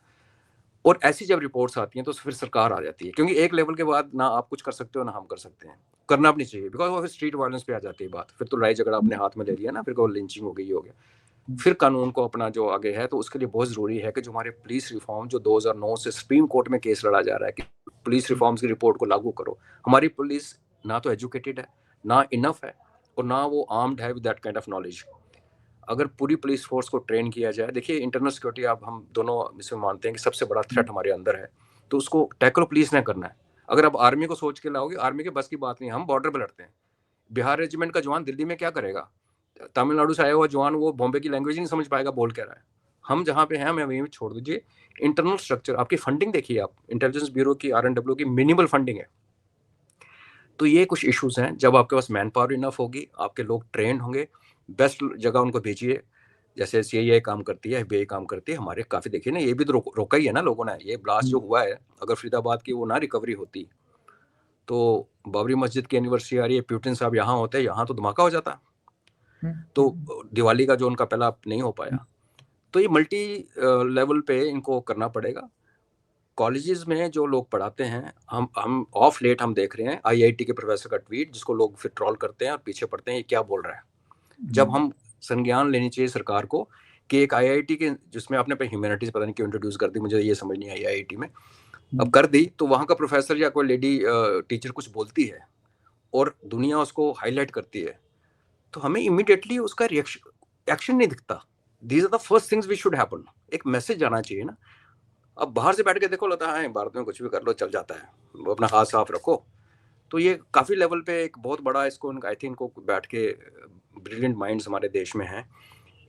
और ऐसी जब रिपोर्ट्स आती हैं तो फिर सरकार आ जाती है, क्योंकि एक लेवल के बाद ना आप कुछ कर सकते हो ना हम कर सकते हैं, करना भी नहीं चाहिए, बिकॉज वो फिर स्ट्रीट वायलेंस पे आ जाती है बात, फिर तो लड़ाई झगड़ा अपने हाथ में ले लिया ना, फिर को लिंचिंग हो गई, हो गया, फिर कानून को अपना जो आगे है। तो उसके लिए बहुत ज़रूरी है कि जो हमारे पुलिस रिफॉर्म जो 2009 से सुप्रीम कोर्ट में केस लड़ा जा रहा है कि पुलिस रिफॉर्म्स की रिपोर्ट को लागू करो। हमारी पुलिस ना तो एजुकेटेड है, ना इनफ है, और ना वो आर्म्ड है with that kind of knowledge. अगर पूरी पुलिस फोर्स को ट्रेन किया जाए, देखिए इंटरनल सिक्योरिटी आप हम दोनों इसमें मानते हैं कि सबसे बड़ा थ्रेट हमारे अंदर है, तो उसको टैकल पुलिस ने करना है। अगर आप आर्मी को सोच के लाओगे, आर्मी के बस की बात नहीं, हम बॉर्डर पर लड़ते हैं। बिहार रेजिमेंट का जवान दिल्ली में क्या करेगा? तमिलनाडु से आया हुआ जवान वो बॉम्बे की लैंग्वेज नहीं समझ पाएगा बोल क्या रहा है। हम जहाँ पे हैं हमें वहीं छोड़ दीजिए। इंटरनल स्ट्रक्चर, आपकी फंडिंग देखिए, आप इंटेलिजेंस ब्यूरो की, RNW की मिनिमल फंडिंग है। तो ये कुछ इश्यूज हैं। जब आपके पास मैन पावर इनफ होगी, आपके लोग ट्रेंड होंगे, बेस्ट जगह उनको भेजिए, जैसे CIA काम करती है, FBI काम करती है, हमारे काफी देखिए ना, ये भी तो रोका ही है ना लोगों ने। ये ब्लास्ट जो हुआ है, अगर फरीदाबाद की वो ना रिकवरी होती तो बाबरी मस्जिद की एनिवर्सरी आ रही है, पुतिन साहब यहाँ होते, यहाँ तो धमाका हो जाता। तो दिवाली का जो उनका पहला नहीं हो पाया। तो ये मल्टी लेवल पे इनको करना पड़ेगा। कॉलेजेस में जो लोग पढ़ाते हैं, हम ऑफ लेट हम देख रहे हैं IIT के प्रोफेसर का ट्वीट, जिसको लोग फिर ट्रोल करते हैं और पीछे पड़ते हैं ये क्या बोल रहा है। जब हम संज्ञान लेनी चाहिए सरकार को कि एक IIT के, जिसमें आपने अपने ह्यूमैनिटीज पता नहीं क्यों इंट्रोड्यूस कर दी, मुझे ये समझ नहीं आई IIT में, अब कर दी, तो वहाँ का प्रोफेसर या कोई लेडी टीचर कुछ बोलती है और दुनिया उसको हाईलाइट करती है, तो हमें इमीडिएटली उसका रिएक्शन एक्शन नहीं दिखता। These are the first things we should happen. एक मैसेज जाना चाहिए ना। अब बाहर से बैठ के देखो, लगता है भारत में कुछ भी कर लो चल जाता है, वो अपना हाथ साफ रखो। तो ये काफी लेवल पे एक बहुत बड़ा इसको आई थिंक को बैठ के ब्रिलियंट माइंड्स हमारे देश में हैं,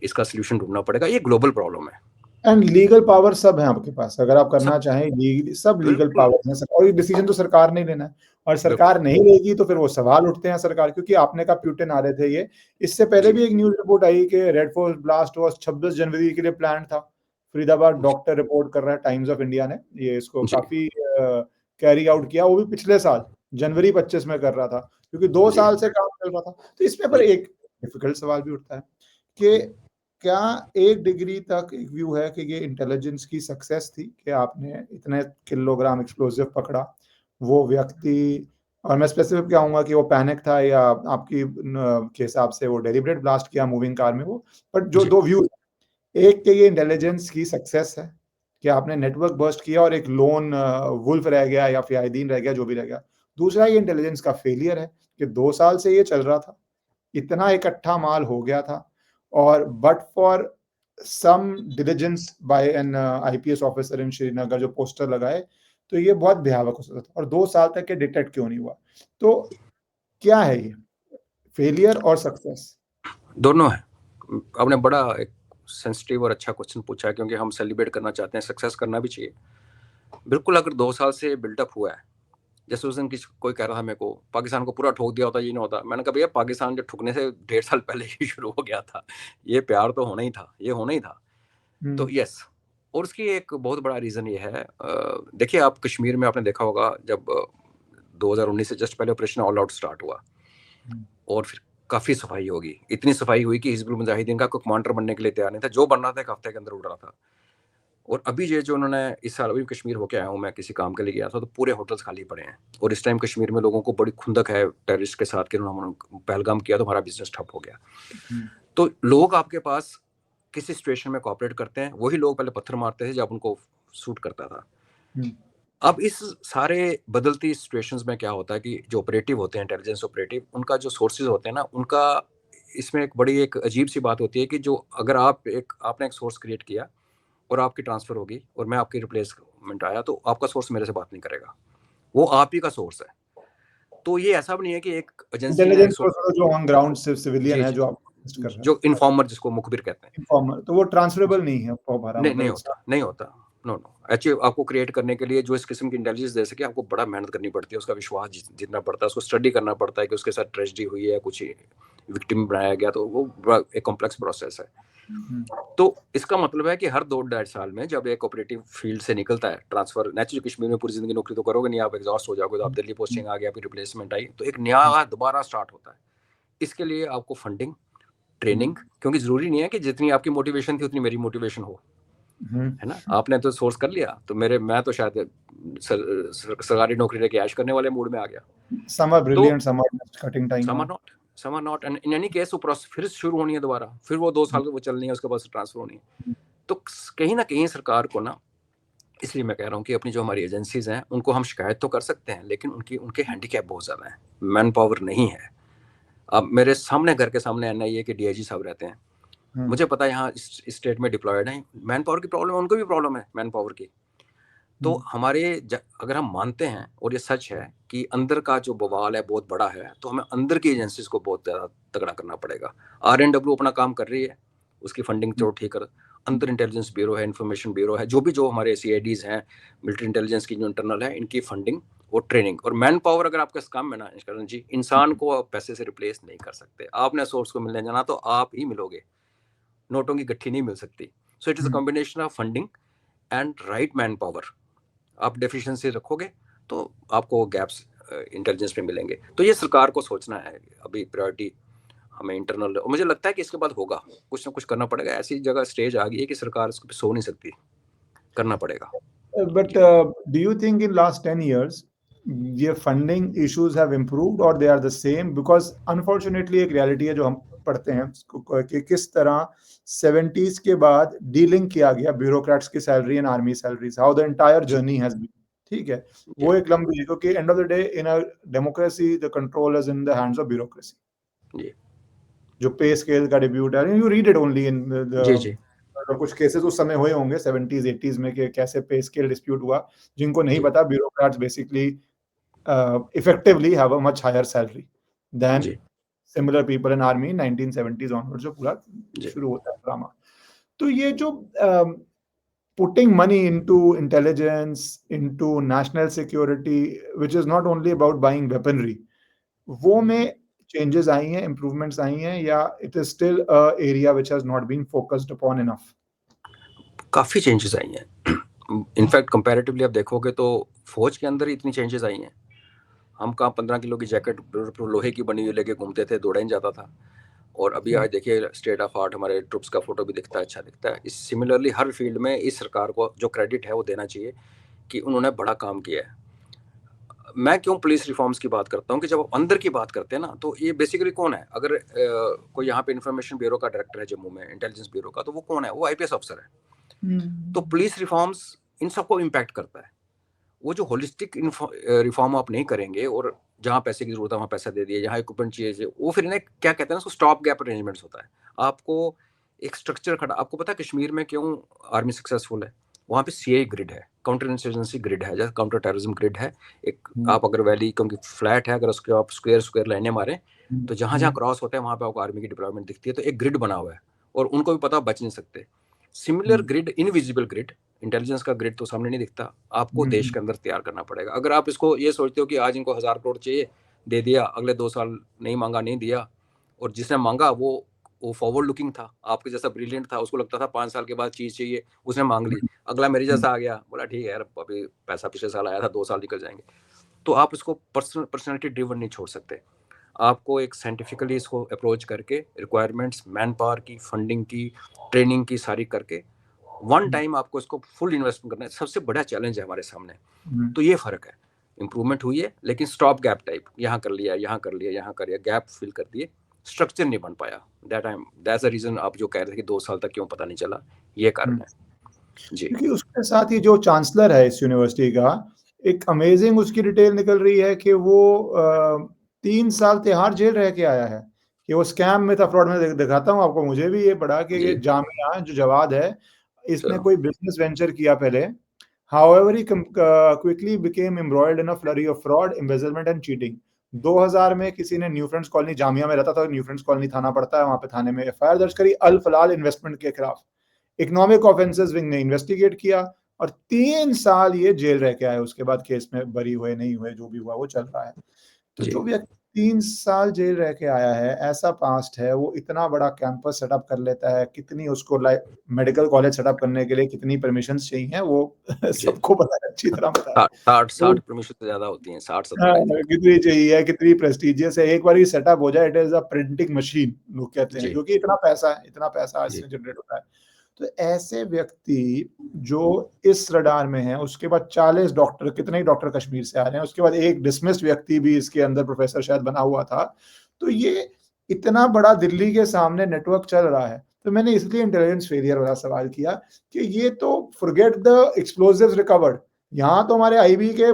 इसका सोल्यूशन ढूंढना पड़ेगा। ये ग्लोबल प्रॉब्लम है। एंड लीगल पावर सब है आपके पास, अगर आप करना सब चाहें लीगल, सब लीगल बिल्कुल पावर है, और ये डिसीजन तो सरकार नहीं लेना है, और सरकार बिल्कुल नहीं लेगी तो फिर वो सवाल उठते हैं सरकार, क्योंकि आपने कहा प्यूटिन आ रहे थे ये, इससे पहले जी भी एक न्यूज रिपोर्ट आई कि रेड फोर्ट ब्लास्ट हुआ 26 जनवरी के लिए प्लान था फरीदाबाद। जी डॉक्टर रिपोर्ट कर रहा है, टाइम्स ऑफ इंडिया ने ये इसको जी काफी कैरी आउट किया, वो भी पिछले साल जनवरी 25 में कर रहा था, क्योंकि 2 साल से काम चल रहा था। तो इसमें पर जी एक डिफिकल्ट सवाल भी उठता है कि क्या एक डिग्री तक एक व्यू है कि ये इंटेलिजेंस की सक्सेस थी कि आपने इतने किलोग्राम एक्सप्लोसिव पकड़ा, वो व्यक्ति, और मैं स्पेसिफिक क्या कहूंगा कि वो पैनिक था या आपकी के हिसाब से वो डेलिब्रेट ब्लास्ट किया मूविंग कार में वो, बट जो जी दो व्यू, एक के ये इंटेलिजेंस की सक्सेस है कि आपने नेटवर्क बर्स्ट किया और एक लोन वुल्फ रह गया या फियादीन रह गया, जो भी रह गया। दूसरा ये इंटेलिजेंस का फेलियर है कि 2 साल से ये चल रहा था, इतना इकट्ठा माल हो गया था, और but for some diligence by an IPS officer in Srinagar जो पोस्टर लगाए, तो ये बहुत भयावह हो सकता था, और 2 साल तक ये डिटेक्ट क्यों नहीं हुआ? तो क्या है ये फेलियर और सक्सेस? दोनों है। आपने बड़ा एक सेंसिटिव और अच्छा क्वेश्चन पूछा है, क्योंकि हम सेलिब्रेट करना चाहते हैं, सक्सेस करना भी चाहिए। बिल्कुल, अगर 2 साल से बिल्डअप हुआ है, जैसे उस दिन कोई कह रहा था मेरे को पाकिस्तान को पूरा ठोक दिया होता, ये नहीं होता। मैंने कहा भैया पाकिस्तान जो ठुकने से 1.5 साल पहले ही शुरू हो गया था, ये प्यार तो होना ही था, ये होना ही था। तो यस, और उसकी एक बहुत बड़ा रीज़न ये है, देखिए आप कश्मीर में आपने देखा होगा जब 2019 से जस्ट पहले ऑपरेशन ऑल आउट स्टार्ट हुआ, और फिर काफ़ी सफाई होगी, इतनी सफाई हुई कि हिजबुल मुजाहिदीन का कोई कमांडर बनने के लिए तैयार नहीं था, जो बनना था एक हफ्ते के अंदर उड़ रहा था। और अभी ये जो उन्होंने इस साल, अभी कश्मीर होके आया हूँ मैं, किसी काम के लिए गया था, तो पूरे होटल्स खाली पड़े हैं, और इस टाइम कश्मीर में लोगों को बड़ी खुंदक है टेररिस्ट के साथ कि उन्होंने पहलगाम किया तो हमारा बिजनेस ठप हो गया। तो लोग आपके पास किसी सिचुएशन में कोऑपरेट करते हैं, वही लोग पहले पत्थर मारते थे जब उनको सूट करता था। अब इस सारे बदलती सिचुएशंस में क्या होता है कि जो ऑपरेटिव होते हैं, इंटेलिजेंस ऑपरेटिव, उनका जो सोर्सेज होते हैं ना, उनका इसमें एक बड़ी एक अजीब सी बात होती है कि जो अगर आपने एक सोर्स क्रिएट किया और आपकी ट्रांसफर होगी और मैं आपकी रिप्लेसमेंट आया, तो आपका सोर्स मेरे से बात नहीं करेगा, वो आप ही का सोर्स है। तो ये ऐसा भी नहीं है कि एक एजेंसी ने इंटेलिजेंस जो ऑन ग्राउंड सिविलियन जी है जी जो आप कर रहे हैं, जो इन्फॉर्मर, जिसको मुखबिर कहते हैं, इन्फॉर्मर, तो वो ट्रांसफरेबल नहीं है हमारा, नहीं नहीं मतलब होता, नहीं होता। नो नो, एक्चुअली आपको क्रिएट करने के लिए जो इस किस्म की इंटेलिजेंस दे सके, आपको बड़ा मेहनत करनी पड़ती है, उसका विश्वास जीतना पड़ता है, उसको स्टडी करना पड़ता है कि उसके साथ ट्रेजेडी हुई है, कुछ विक्टिम बनाया गया, तो वो बड़ा एक कॉम्प्लेक्स प्रोसेस है। तो इसका मतलब है कि हर 2-2.5 साल में जब एक ऑपरेटिव फील्ड से निकलता है, ट्रांसफर, नेचुरली कश्मीर में पूरी जिंदगी नौकरी तो करोगे नहीं, आप एग्जॉस्ट हो जाओगे, तो आप दिल्ली पोस्टिंग आ गया, फिर रिप्लेसमेंट आई, तो एक नया दोबारा स्टार्ट होता है। इसके लिए आपको फंडिंग, ट्रेनिंग, क्योंकि जरूरी नहीं है कि जितनी आपकी मोटिवेशन थी उतनी मेरी मोटिवेशन हो। है ना, आपने तो सोर्स कर लिया, तो मैं तो शायद सरकारी नौकरी लेके ऐश करने वाले मूड में आ गया। some are brilliant, some are just cutting time. some are not, and in any case वो प्रोसेस फिर शुरू होनी है दोबारा, फिर वो 2 साल वो चलनी है, उसके बाद ट्रांसफर होनी है। तो कहीं ना कहीं सरकार को ना, इसलिए मैं कह रहा हूँ कि अपनी जो हमारी एजेंसीज हैं उनको हम शिकायत तो कर सकते हैं, लेकिन उनके हैंडीकैप बहुत ज़्यादा है, मैन पावर नहीं है। अब मेरे सामने, घर के सामने NIA के DIG साहब रहते हैं, मुझे पता है यहाँ इस स्टेट में डिप्लॉयड है, मैन पावर की प्रॉब्लम है, उनको भी प्रॉब्लम है मैन पावर की। तो हमारे अगर हम मानते हैं और ये सच है कि अंदर का जो बवाल है बहुत बड़ा है, तो हमें अंदर की एजेंसीज को बहुत ज़्यादा तगड़ा करना पड़ेगा। RNW अपना काम कर रही है, उसकी फंडिंग तो ठीक कर, अंतर इंटेलिजेंस ब्यूरो है, इंफॉर्मेशन ब्यूरो है, जो हमारे CIDs हैं, मिलिट्री इंटेलिजेंस की जो इंटरनल है, इनकी फंडिंग और ट्रेनिंग और मैन पावर अगर आपका काम है ना करण जी, इंसान को आप पैसे से रिप्लेस नहीं कर सकते। आपने सोर्स को मिलने जाना तो आप ही मिलोगे, नोटों की गट्ठी नहीं मिल सकती। So it is a combination of funding and right man power. आप डेफिशिएंसी रखोगे तो आपको गैप्स इंटेलिजेंस में मिलेंगे। तो ये सरकार को सोचना है, अभी प्रायोरिटी हमें इंटरनल, और मुझे लगता है कि इसके बाद होगा, कुछ ना कुछ करना पड़ेगा। ऐसी जगह स्टेज आ गई है कि सरकार इसको पे सो नहीं सकती, करना पड़ेगा। But do you think in last 10 years ये funding issues have improved or they are the same? Because unfortunately एक reality है जो हम पढ़ते हैं कि किस तरह 70s के बाद डीलिंग किया गया ब्यूरोक्रेट्स की salary and army salaries, how the entire journey has been. ठीक है, वो एक लंबी है, क्योंकि end of the day in a democracy the control is in the hands of bureaucracy. जो पे स्केल का डिब्यूट है, you read it only in the, और कुछ केसेस उस समय हुए होंगे 70s 80s में कि कैसे पे स्केल डिस्प्यूट हुआ, जिनको नहीं पता bureaucrats basically effectively have a much higher salary than similar people in army 1970s onwards, जो पूरा शुरू होता है ड्रामा। तो ये जो putting money into intelligence, into national security, which is not only about buying weaponry, वो में चेंजेस आई हैं, इंप्रूवमेंट्स आई हैं, या it is still a area which has not been focused upon enough? काफी चेंजेस आई हैं। इनफैक्ट कंपैरेटिवली आप देखोगे तो फौज के अंदर इतनी चेंजेस आई हैं। हम कहाँ 15 किलो की जैकेट लोहे की बनी हुई लेके घूमते थे, दौड़ा ही जाता था, और अभी आज देखिए स्टेट ऑफ आर्ट हमारे ट्रुप्स का फोटो भी दिखता है, अच्छा दिखता है। इस सिमिलरली हर फील्ड में इस सरकार को जो क्रेडिट है वो देना चाहिए कि उन्होंने बड़ा काम किया है। मैं क्यों पुलिस रिफॉर्म्स की बात करता हूँ कि जब अंदर की बात करते हैं ना, तो ये बेसिकली कौन है? अगर कोई यहाँ पे इंफॉर्मेशन ब्यूरो का डायरेक्टर है जम्मू में, इंटेलिजेंस ब्यूरो का, तो वो कौन है? वो IPS अफसर है। तो पुलिस रिफॉर्म्स इन सबको इम्पैक्ट करता है। वो जो होलिस्टिक रिफॉर्म आप नहीं करेंगे और जहाँ पैसे की जरूरत है वहाँ पैसा दे दिए, जहाँ इक्विपमेंट चाहिए, वो फिर इन्हें क्या कहते हैं ना, उसको स्टॉप गैप अरेंजमेंट्स होता है। आपको एक स्ट्रक्चर खड़ा, आपको पता है कश्मीर में क्यों आर्मी सक्सेसफुल है? वहाँ पे CI ग्रिड है, काउंटर इंसर्जेंसी ग्रिड है, जैसे काउंटर टेररिज्म ग्रिड है एक। आप अगर वैली, क्योंकि फ्लैट है, अगर उसके आप स्क्वायर लाइनें मारें तो जहाँ जहाँ क्रॉस होता है वहाँ पे आपको आर्मी की डिप्लॉयमेंट दिखती है। तो एक ग्रिड बना हुआ है और उनको भी पता बच नहीं सकते। Similar grid, invisible grid, intelligence का ग्रिड तो सामने नहीं दिखता, आपको देश के अंदर तैयार करना पड़ेगा। अगर आप इसको ये सोचते हो कि आज इनको 1000 करोड़ चाहिए, दे दिया, अगले 2 साल नहीं मांगा, नहीं दिया, और जिसने मांगा वो फॉरवर्ड लुकिंग था, आपके जैसा ब्रिलियंट था, उसको लगता था 5 साल के बाद चीज चाहिए, उसने मांग ली, अगला मेरे जैसा आ गया, बोला ठीक है यार अभी पैसा पिछले साल आया था, 2 साल निकल जाएंगे। तो आप इसको पर्सनैलिटी ड्रिवन नहीं छोड़ सकते। आपको एक साइंटिफिकली इसको अप्रोच करके रिक्वायरमेंट्स, मैन पावर की, फंडिंग की, ट्रेनिंग की सारी करके वन टाइम आपको इसको फुल इन्वेस्टमेंट करना है। सबसे बड़ा चैलेंज है हमारे सामने। तो ये फर्क है, इंप्रूवमेंट हुई है लेकिन स्टॉप गैप टाइप, यहाँ कर लिया, यहाँ कर लिया, यहाँ कर लिया, गैप फिल कर दिए, स्ट्रक्चर नहीं बन पाया। That's the reason. आप जो कह रहे थे कि 2 साल तक क्यों पता नहीं चला, ये कारण है जी। क्योंकि उसके साथ ही जो चांसलर है इस यूनिवर्सिटी का, एक अमेजिंग उसकी डिटेल निकल रही है कि वो 3 साल तिहाड़ जेल रह के आया है, कि वो स्कैम में था, फ्रॉड में। दिखाता हूँ आपको, मुझे भी ये पढ़ा कि ये जामिया जो जवाद है, इसने कोई बिजनेस वेंचर किया पहले। However, he quickly became embroiled in a flurry of fraud, embezzlement and cheating. 2000 में किसी ने न्यू फ्रेंड्स कॉलोनी, जामिया में रहता था, न्यू फ्रेंड्स कॉलोनी थाना पड़ता है, वहां पे थाने में FIR दर्ज करी अल फलाल इन्वेस्टमेंट के खिलाफ। इकोनॉमिक ऑफेंसेस विंग ने इन्वेस्टिगेट किया और 3 साल ये जेल रह के आए। उसके बाद केस में बरी हुए, नहीं हुए, जो भी हुआ वो चल रहा है। तो जो व्यक्ति 3 साल जेल रह के आया है, ऐसा पास्ट है, वो इतना बड़ा कैंपस सेटअप कर लेता है, कितनी उसको मेडिकल कॉलेज सेटअप करने के लिए कितनी परमिशंस चाहिए, वो सबको पता है, अच्छी तरह पता है। 60 परमिशन से ज्यादा होती हैं, 60-70 कितनी चाहिए, कितनी प्रेस्टिजियस है। एक बार ये सेटअप हो जाए, it is a printing machine लोग कहते हैं, क्योंकि इतना पैसा है, इतना पैसा इसमें जनरेट होता है। तो ऐसे व्यक्ति जो इस रडार में है, उसके बाद 40 डॉक्टर, कितने ही डॉक्टर कश्मीर से आ रहे हैं, उसके बाद एक डिसमिस्ड व्यक्ति भी इसके अंदर प्रोफेसर शायद बना हुआ था। तो ये इतना बड़ा दिल्ली के सामने नेटवर्क चल रहा है। तो मैंने इसलिए इंटेलिजेंस फेलियर वाला सवाल किया कि ये तो फॉरगेट द एक्सप्लोजिव्स रिकवर्ड, यहाँ तो हमारे आईबी के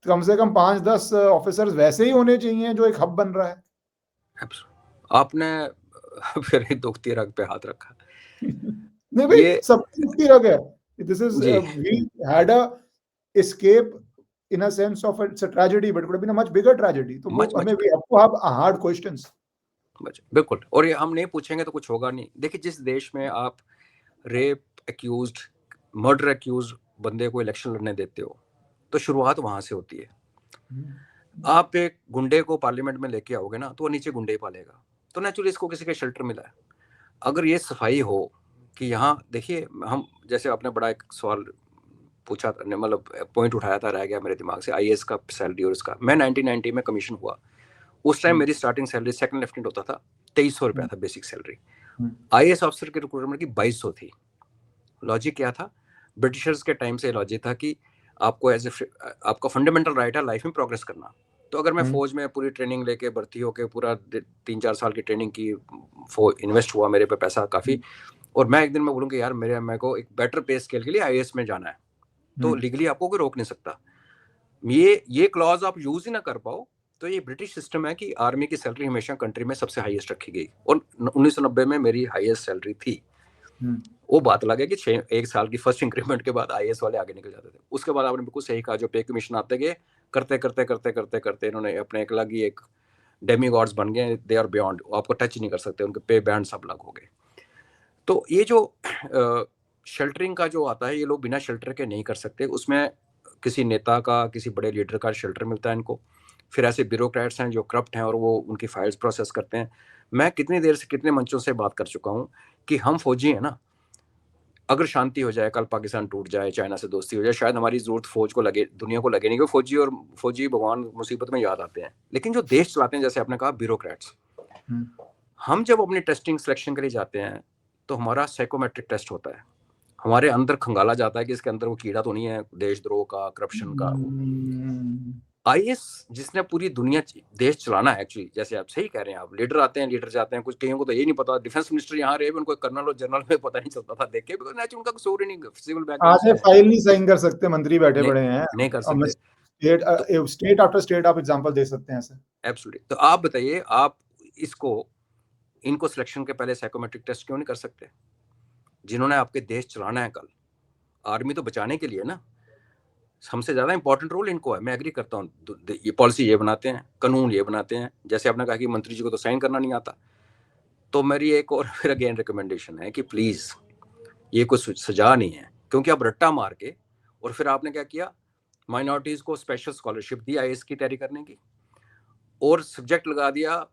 कम से कम 5-10 ऑफिसर्स वैसे ही होने चाहिए जो एक हब बन रहा है। आपने फिर दुखती रग पे हाथ रखा। नहीं भाई, ये सब दुखती रग है। दिस इज जी we had a escape in a sense of it's a tragedy, but it would have been a much bigger tragedy. तो वो मच हमें much we have to have hard questions. बिल्कुल, और ये हम नहीं पूछेंगे तो कुछ होगा नहीं। देखिए, जिस देश में आप रेप एक्यूज्ड, मर्डर एक्यूज्ड बंदे को इलेक्शन लड़ने देते हो, तो शुरुआत वहां से होती है। आप एक गुंडे को पार्लियामेंट में लेके आओगे ना, तो वो नीचे गुंडे ही पालेगा, तो नेचुरली इसको किसी का शेल्टर मिला है। अगर ये सफाई हो कि यहाँ देखिए, हम जैसे आपने बड़ा एक सवाल पूछा, मतलब पॉइंट उठाया था, रह गया मेरे दिमाग से, आईएएस का सैलरी और इसका। मैं 1990 में कमीशन हुआ, उस टाइम मेरी स्टार्टिंग सैलरी सेकंड लेफ्टिनेंट होता था 2300 रुपया था बेसिक सैलरी। आईएएस ऑफिसर के रिक्रूटमेंट की 2200 थी। लॉजिक क्या था? ब्रिटिशर्स के टाइम से लॉजिक था कि आपको एज ए आपका फंडामेंटल राइट है लाइफ में प्रोग्रेस करना। तो अगर मैं फौज में पूरी ट्रेनिंग लेके भर्ती होके पूरा 3-4 साल की ट्रेनिंग की, इन्वेस्ट हुआ मेरे पे पैसा काफी, और मैं एक दिन में बोलूँ कि यार मेरे को एक बेटर पे स्केल के लिए आईएएस में जाना है, तो लीगली आपको कोई रोक नहीं सकता। ये क्लॉज आप यूज ही ना कर पाओ, तो ये ब्रिटिश सिस्टम है कि आर्मी की सैलरी हमेशा कंट्री में सबसे हाईएस्ट रखी गई, और 1990 में मेरी हाईएस्ट सैलरी थी। वो बात अलग है कि 1 साल की फर्स्ट इंक्रीमेंट के बाद आईएएस वाले आगे निकल जाते थे। उसके बाद आपने बिल्कुल सही कहा, जो पे कमीशन आते गए, करते करते करते करते करते इन्होंने अपने एक अलग ही एक डेमी गॉड्स बन गए। दे आर बियॉन्ड, आपको टच नहीं कर सकते, उनके पे बैंड सब अलग हो गए। तो ये जो शेल्टरिंग का जो आता है, ये लोग बिना शेल्टर के नहीं कर सकते। उसमें किसी नेता का, किसी बड़े लीडर का शेल्टर मिलता है इनको। फिर ऐसे ब्यूरोक्रेट्स हैं जो करप्ट हैं और वो उनकी फाइल्स प्रोसेस करते हैं। मैं कितनी देर से कितने मंचों से बात कर चुका हूँ कि हम फौजी हैं ना, अगर शांति हो जाए, कल पाकिस्तान टूट जाए, चाइना से दोस्ती हो जाए, शायद हमारी जरूरत फौज को लगे, दुनिया को लगे नहीं, क्योंकि फौजी भगवान मुसीबत में याद आते हैं। लेकिन जो देश चलाते हैं, जैसे आपने कहा ब्यूरोक्रेट्स, हम जब अपनी टेस्टिंग सिलेक्शन के लिए जाते हैं तो हमारा साइकोमेट्रिक टेस्ट होता है, हमारे अंदर खंगाला जाता है कि इसके अंदर वो कीड़ा तो नहीं है देशद्रोह का, करप्शन का। आईएएस जिसने पूरी दुनिया देश चलाना है, एक्चुअली जैसे आप सही कह रहे हैं, आप लीडर आते हैं, लीडर जाते हैं, कुछ कईयों को तो ये नहीं पता, डिफेंस मिनिस्टर यहाँ रहे, उनको कर्नल और जनरल में पता नहीं चलता था देख के, बिकॉज नेचुरल उनका कसूर ही नहीं, सिविल बैकग्राउंड से फाइल नहीं साइन कर सकते, मंत्री बैठे पड़े हैं, नहीं कर सकते। स्टेट आफ्टर स्टेट आप एग्जांपल दे सकते हैं सर। एब्सोल्युटली। तो आप बताइए, आप इनको सिलेक्शन के पहले साइकोमेट्रिक टेस्ट क्यों नहीं कर सकते? जिन्होंने आपके देश चलाना है कल, आर्मी तो बचाने के लिए ना, हमसे ज्यादा इंपॉर्टेंट रोल इनको है। मैं एग्री करता हूँ, ये पॉलिसी ये बनाते हैं, कानून ये बनाते हैं। जैसे आपने कहा कि मंत्री जी को तो साइन करना नहीं आता, तो मेरी एक और फिर अगेन रिकमेंडेशन है कि प्लीज, ये कोई सजा नहीं है, क्योंकि आप रट्टा मार के, और फिर आपने क्या किया, माइनॉरिटीज को स्पेशल स्कॉलरशिप दी आईएएस की तैयारी करने की, और सब्जेक्ट लगा दिया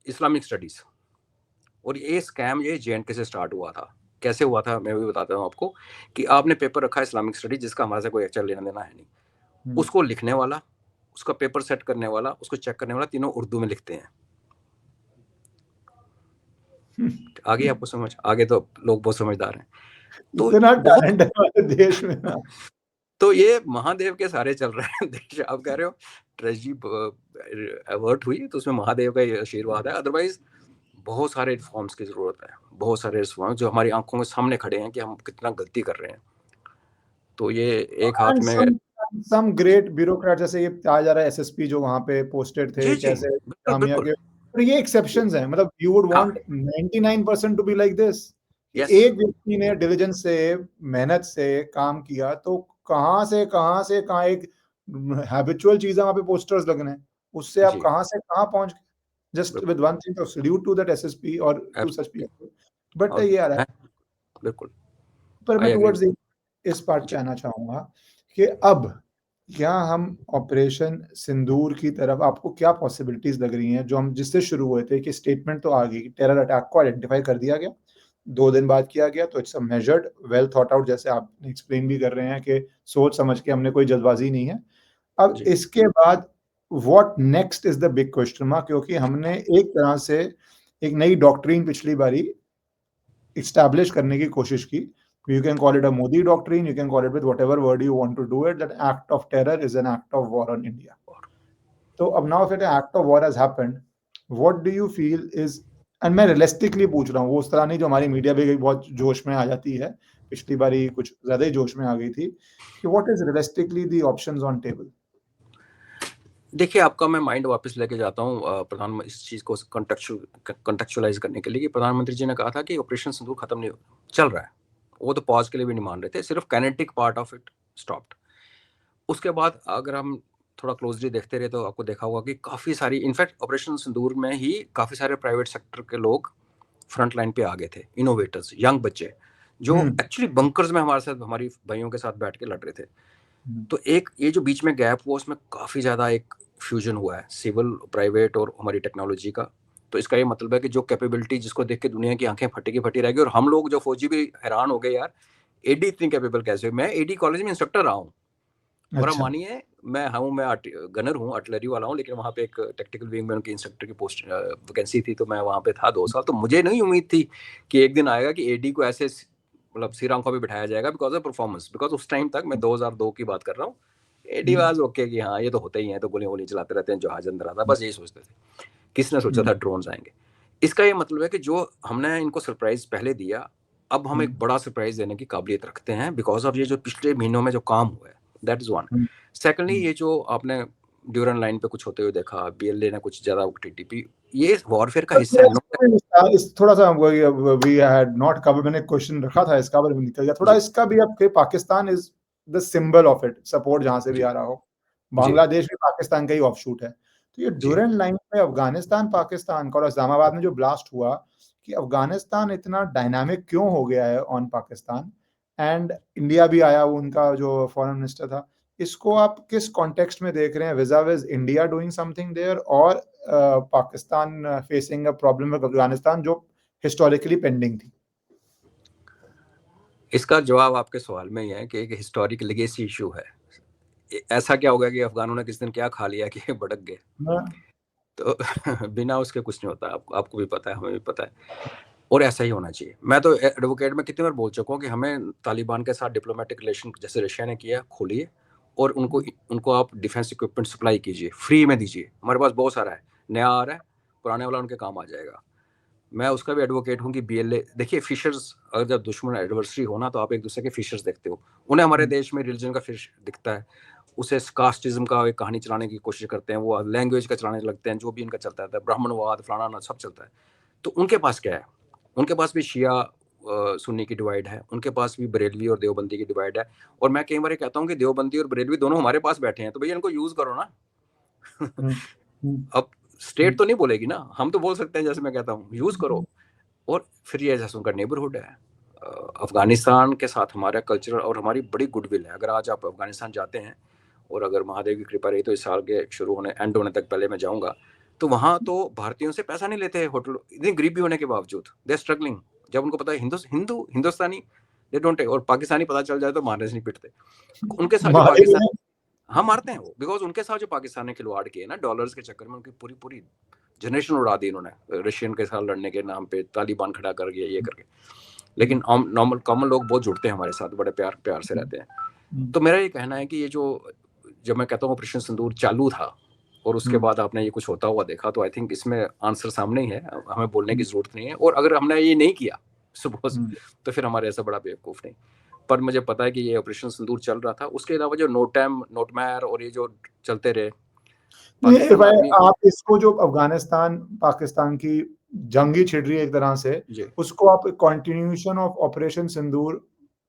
इस्लामिक स्टडीज। और ये स्कैम ये जेएनके से स्टार्ट हुआ था। कैसे हुआ था मैं भी बताता हूँ आपको, कि आपने पेपर रखा इस्लामिक स्टडी, जिसका हमारे से कोई एक्चुअल लेना देना है नहीं, उसको लिखने वाला, उसका पेपर सेट करने वाला, उसको चेक करने वाला, तीनों उर्दू में लिखते हैं। आगे आपको समझ, आगे तो लोग बहुत समझदार हैं, तो इतना टैलेंट है हमारे देश में ना। तो ये महादेव के सारे चल रहे हैं देश। आप कह रहे हो ट्रेजिडी अवर्ट हुई, तो उसमें महादेव का आशीर्वाद है। अदरवाइज बहुत सारे रिफॉर्म्स की जरूरत है, बहुत सारे रिफॉर्म्स जो हमारी आंखों के सामने खड़े हैं कि हम कितना गलती कर रहे हैं। तो ये एक हाथ में some great bureaucrat, जैसे ये आ जा रहा है एसएसपी जो वहां पे पोस्टेड थे, कैसे कामिया के, पर ये एक्सेप्शंस हैं। मतलब you would want 99% to be like this। एक व्यक्ति ने डिलीजेंस से, मेहनत से काम किया, तो कहां से कहां एक हैबिचुअल चीज है वहां पे पोस्टर्स लगने, उससे आप कहां से कहां पहुंच गए। जस्ट विद वन थिंग, तो सल्यूट टू दैट एसएसपी और टू सच पीपल। बट ये आ रहा है बिल्कुल। पर मैं टुवर्ड्स इस पार्ट पे आना चाहूंगा कि अब क्या हम ऑपरेशन सिंदूर की तरफ, आपको क्या पॉसिबिलिटीज लग रही हैं, जो हम जिससे शुरू हुए थे कि स्टेटमेंट तो आ गई, टेरर अटैक को आइडेंटिफाई कर दिया गया, 2 दिन बाद किया गया, तो it's a measured, well thought out, जैसे आप एक्सप्लेन भी कर रहे हैं कि सोच समझ के, हमने कोई जल्दबाजी नहीं है। अब इसके बाद what next is the big question mark, क्योंकि हमने एक तरह से एक नई डॉक्ट्रिन पिछली बारी इस्टेब्लिश करने की कोशिश की। You can call it a Modi doctrine, you can call it with whatever word you want to do it, that act of terror is an act of war on India. तो अब now that act of war has happened, what do you feel is, and मैं realistically पूछ रहा हूँ, वो उस तरह नहीं जो हमारी मीडिया भी बहुत जोश में आ जाती है, पिछली बारी कुछ ज्यादा ही जोश में आ गई थी, कि what is realistically the options on table? देखिए, आपका मैं माइंड वापस लेके जाता हूँ प्रधानमंत्री इस चीज़ को कंटेक्चुअलाइज करने के लिए कि प्रधानमंत्री जी ने कहा था कि ऑपरेशन सिंदूर खत्म नहीं चल रहा है। वो तो पॉज के लिए भी नहीं मान रहे थे, सिर्फ kinetic part of it stopped. उसके बाद अगर हम थोड़ा क्लोजली देखते रहे तो आपको देखा होगा कि काफ़ी सारी, इनफैक्ट ऑपरेशन सिंदूर में ही काफ़ी सारे प्राइवेट सेक्टर के लोग फ्रंट लाइन पे आ गए थे, इनोवेटर्स, यंग बच्चे जो एक्चुअली बंकर्स में हमारे साथ, हमारी भाइयों के साथ बैठ के लड़ रहे थे। तो एक ये जो बीच में गैप हुआ, उसमें काफ़ी ज़्यादा एक फ्यूजन हुआ है सिविल, प्राइवेट और हमारी टेक्नोलॉजी का। तो इसका ये मतलब है कि जो कैपेबिलिटी जिसको देख के दुनिया की आंखें फटी की फटी रह गई, और हम लोग जो फौजी भी हैरान हो गए, यार एडी इतनी कैपेबल कैसे हुई। मैं एडी कॉलेज में इंस्ट्रक्टर रहा हूँ, और आप मानिए मैं गनर हूँ, आर्टिलरी वाला हूँ, लेकिन वहाँ पे एक टेक्निकल विंग में उनकी इंस्ट्रक्टर की पोस्ट वैकेंसी थी, तो मैं वहाँ पे था 2 साल। तो मुझे नहीं उम्मीद थी कि एक दिन आएगा कि एडी को ऐसे मतलब सिर आंखों पे बिठाया जाएगा बिकॉज ऑफ परफॉर्मेंस। बिकॉज उस टाइम तक, मैं 2002 की बात कर रहा हूँ, एडी वाज ओके कि हाँ ये तो होते ही हैं, तो गोलियां वोलियां चलाते रहते हैं, जहाज अंदर आता, बस यही सोचते थे। किसने सोचा था ड्रोन्स आएंगे? इसका ये मतलब है कि जो हमने इनको सरप्राइज पहले दिया, अब हम एक बड़ा सरप्राइज देने की काबिलियत रखते हैं बिकॉज ऑफ ये जो पिछले महीनों में जो काम हुआ है, दैट इज वन। सेकेंडली, ये जो आपने ड्यूरन लाइन पे कुछ होते हुए देखा, बीएलए ने कुछ ज्यादा टीटीपी, ये वॉरफेयर का हिस्सा है। इस थोड़ा सा वी हैड नॉट कवर, मैंने क्वेश्चन रखा था इसका, पर निकल गया थोड़ा इसका भी। आपके Pakistan is the symbol of it, support जहां से भी आ रहा हो। बांग्लादेश भी पाकिस्तान का ही ऑफशूट है। तो ये ड्यूरन लाइन पे अफगानिस्तान पाकिस्तान का, और इस्लामाबाद में जो ब्लास्ट हुआ, कि अफगानिस्तान इतना डायनामिक क्यों हो गया है ऑन पाकिस्तान, एंड इंडिया भी आया, उनका जो फॉरेन मिनिस्टर था, इसको आप किस कॉन्टेक्स्ट में देख रहे हैं? With India doing something there, और Pakistan facing a problem with Afghanistan जो हिस्टोरिकली पेंडिंग थी? इसका जवाब आपके सवाल में ही है कि एक हिस्टोरिक लेगेसी इशू है। ऐसा क्या होगा कि अफगानों ने किस दिन क्या खा लिया कि भड़क गए, तो बिना उसके कुछ नहीं होता। आपको भी पता है, हमें भी पता है, और ऐसा ही होना चाहिए। मैं तो एडवोकेट में कितनी बार बोल चुका हूँ कि हमें तालिबान के साथ डिप्लोमेटिक रिलेशन जैसे रशिया ने किया खोलिए, और उनको आप डिफेंस इक्विपमेंट सप्लाई कीजिए, फ्री में दीजिए। हमारे पास बहुत सारा है, नया आ रहा है, पुराने वाला उनके काम आ जाएगा। मैं उसका भी एडवोकेट हूँ कि बीएलए, देखिए फिशर्स, अगर जब दुश्मन एडवर्सरी होना तो आप एक दूसरे के फिशर्स देखते हो। उन्हें हमारे देश में रिलीजन का फिश दिखता है, उसे कास्टिज्म का एक कहानी चलाने की कोशिश करते हैं, वो लैंग्वेज का चलाने लगते हैं, जो भी इनका चलता है, ब्राह्मणवाद फलाना सब चलता है। तो उनके पास क्या है? उनके पास भी शिया सुन्नी की डिवाइड है, उनके पास भी बरेलवी और देवबंदी की डिवाइड है। और मैं कई बार कहता हूँ कि देवबंदी और बरेलवी दोनों हमारे पास बैठे हैं, तो भैया इनको यूज करो ना। अब स्टेट तो नहीं बोलेगी ना, हम तो बोल सकते हैं, जैसे मैं कहता हूँ यूज करो। और फिर ये जैसे उनका नेबरहुड है, अफगानिस्तान के साथ हमारा कल्चर और हमारी बड़ी गुडविल है। अगर आज आप अफगानिस्तान जाते हैं, और अगर महादेव की कृपा रही तो इस साल के शुरू होने एंड होने तक पहले मैं जाऊंगा, तो वहाँ तो भारतीयों से पैसा नहीं लेते होटल, इतनी गरीबी होने के बावजूद दे स्ट्रगलिंग। जब उनको पता है हिंदुस्तानी दे डोंट टेक, और पाकिस्तानी पता चल जाए तो मारने से नहीं पिटते। उनके साथ जो पाकिस्तान, हम मारते हैं वो, बिकॉज उनके साथ जो पाकिस्तान ने खिलवाड़ किए ना डॉलर्स के चक्कर में, उनकी पूरी पूरी जनरेशन उड़ा दी इन्होंने, रशियन के साथ लड़ने के नाम पे तालिबान खड़ा कर गया ये करके। लेकिन नॉर्मल कॉमन लोग बहुत जुड़ते हैं हमारे साथ, बड़े प्यार से रहते हैं। तो मेरा ये कहना है कि ये जब मैं कहता हूँ ऑपरेशन सिंदूर चालू था, और उसके बाद आपने ये कुछ होता हुआ देखा, तो आई थिंक इसमें आंसर सामने ही है, हमें बोलने की जरूरत नहीं है। और अगर हमने ये नहीं किया सपोज, तो फिर हमारे ऐसा बड़ा बेवकूफ नहीं। पर मुझे पता है कि ये ऑपरेशन सिंदूर चल रहा था। उसके अलावा जो नोटैम, नोटमैर और ये जो चलते रहे, आप इसको जो अफगानिस्तान पाकिस्तान की जंगी छिड़ रही है एक तरह से, उसको आप continuation of operation Sindoor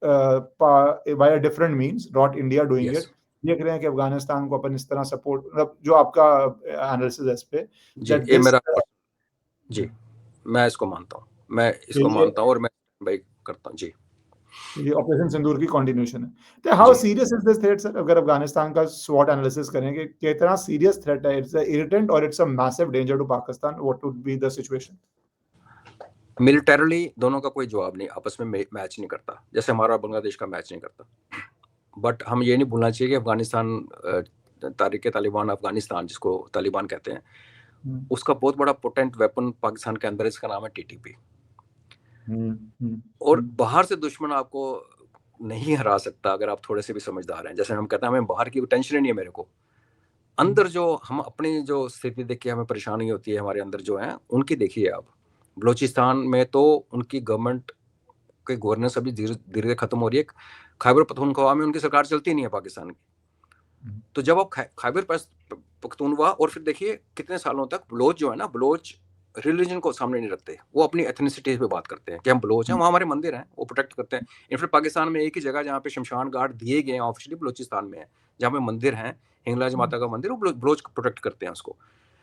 by different means, not India doing it, देख रहे हैं कि अफगानिस्तान को अपन इस तरह सपोर्ट, मतलब जो आपका एनालिसिस है इस पे, ये मेरा जी, मैं इसको मानता हूँ, और मैं भाई करता हूँ जी। ये ऑपरेशन सिंदूर की कंटिन्यूएशन है। तो how serious is this threat sir? अगर अफगानिस्तान का स्वॉट एनालिसिस करेंगे, कितना सीरियस थ्रेट है? इट्स अ इरिटेंट और it's a massive danger to Pakistan? What would be the situation? Militarily दोनों का कोई जवाब नहीं, आपस में मैच नहीं करता, जैसे हमारा बांग्लादेश का मैच नहीं करता। बट हम ये नहीं भूलना चाहिए कि अफगानिस्तान, तारिक तालिबान अफगानिस्तान जिसको तालिबान कहते हैं, उसका बहुत बड़ा पोटेंट वेपन पाकिस्तान के अंदर, इसका नाम है टीटीपी। और बाहर से दुश्मन आपको नहीं हरा सकता अगर आप थोड़े से भी समझदार हैं। जैसे हम कहते हैं हमें बाहर की टेंशन ही नहीं है मेरे को, अंदर जो हम अपनी जो स्थिति देख के हमें परेशानी होती है हमारे अंदर जो है उनकी देखिए आप। बलोचिस्तान में तो उनकी गवर्नमेंट के गवर्नेंस अभी धीरे धीरे खत्म हो रही है। खैबर पख्तूनख्वा में उनकी सरकार चलती नहीं है पाकिस्तान की। तो जब आप खैबर पख्तूनख्वा और फिर देखिए कितने सालों तक बलोच जो है ना, बलोच रिलीजन को सामने नहीं रखते, वो अपनी एथनिसिटी पे बात करते हैं कि हम बलोच हैं, वहाँ हमारे मंदिर हैं, वो प्रोटेक्ट करते हैं। इनफैक्ट पाकिस्तान में एक ही जगह जहाँ पे शमशान घाट दिए गए हैं ऑफिशियली बलोचिस्तान में है, जहाँ पे मंदिर हैं, हिंगलाज माता का मंदिर, वो बलोच प्रोटेक्ट करते हैं उसको।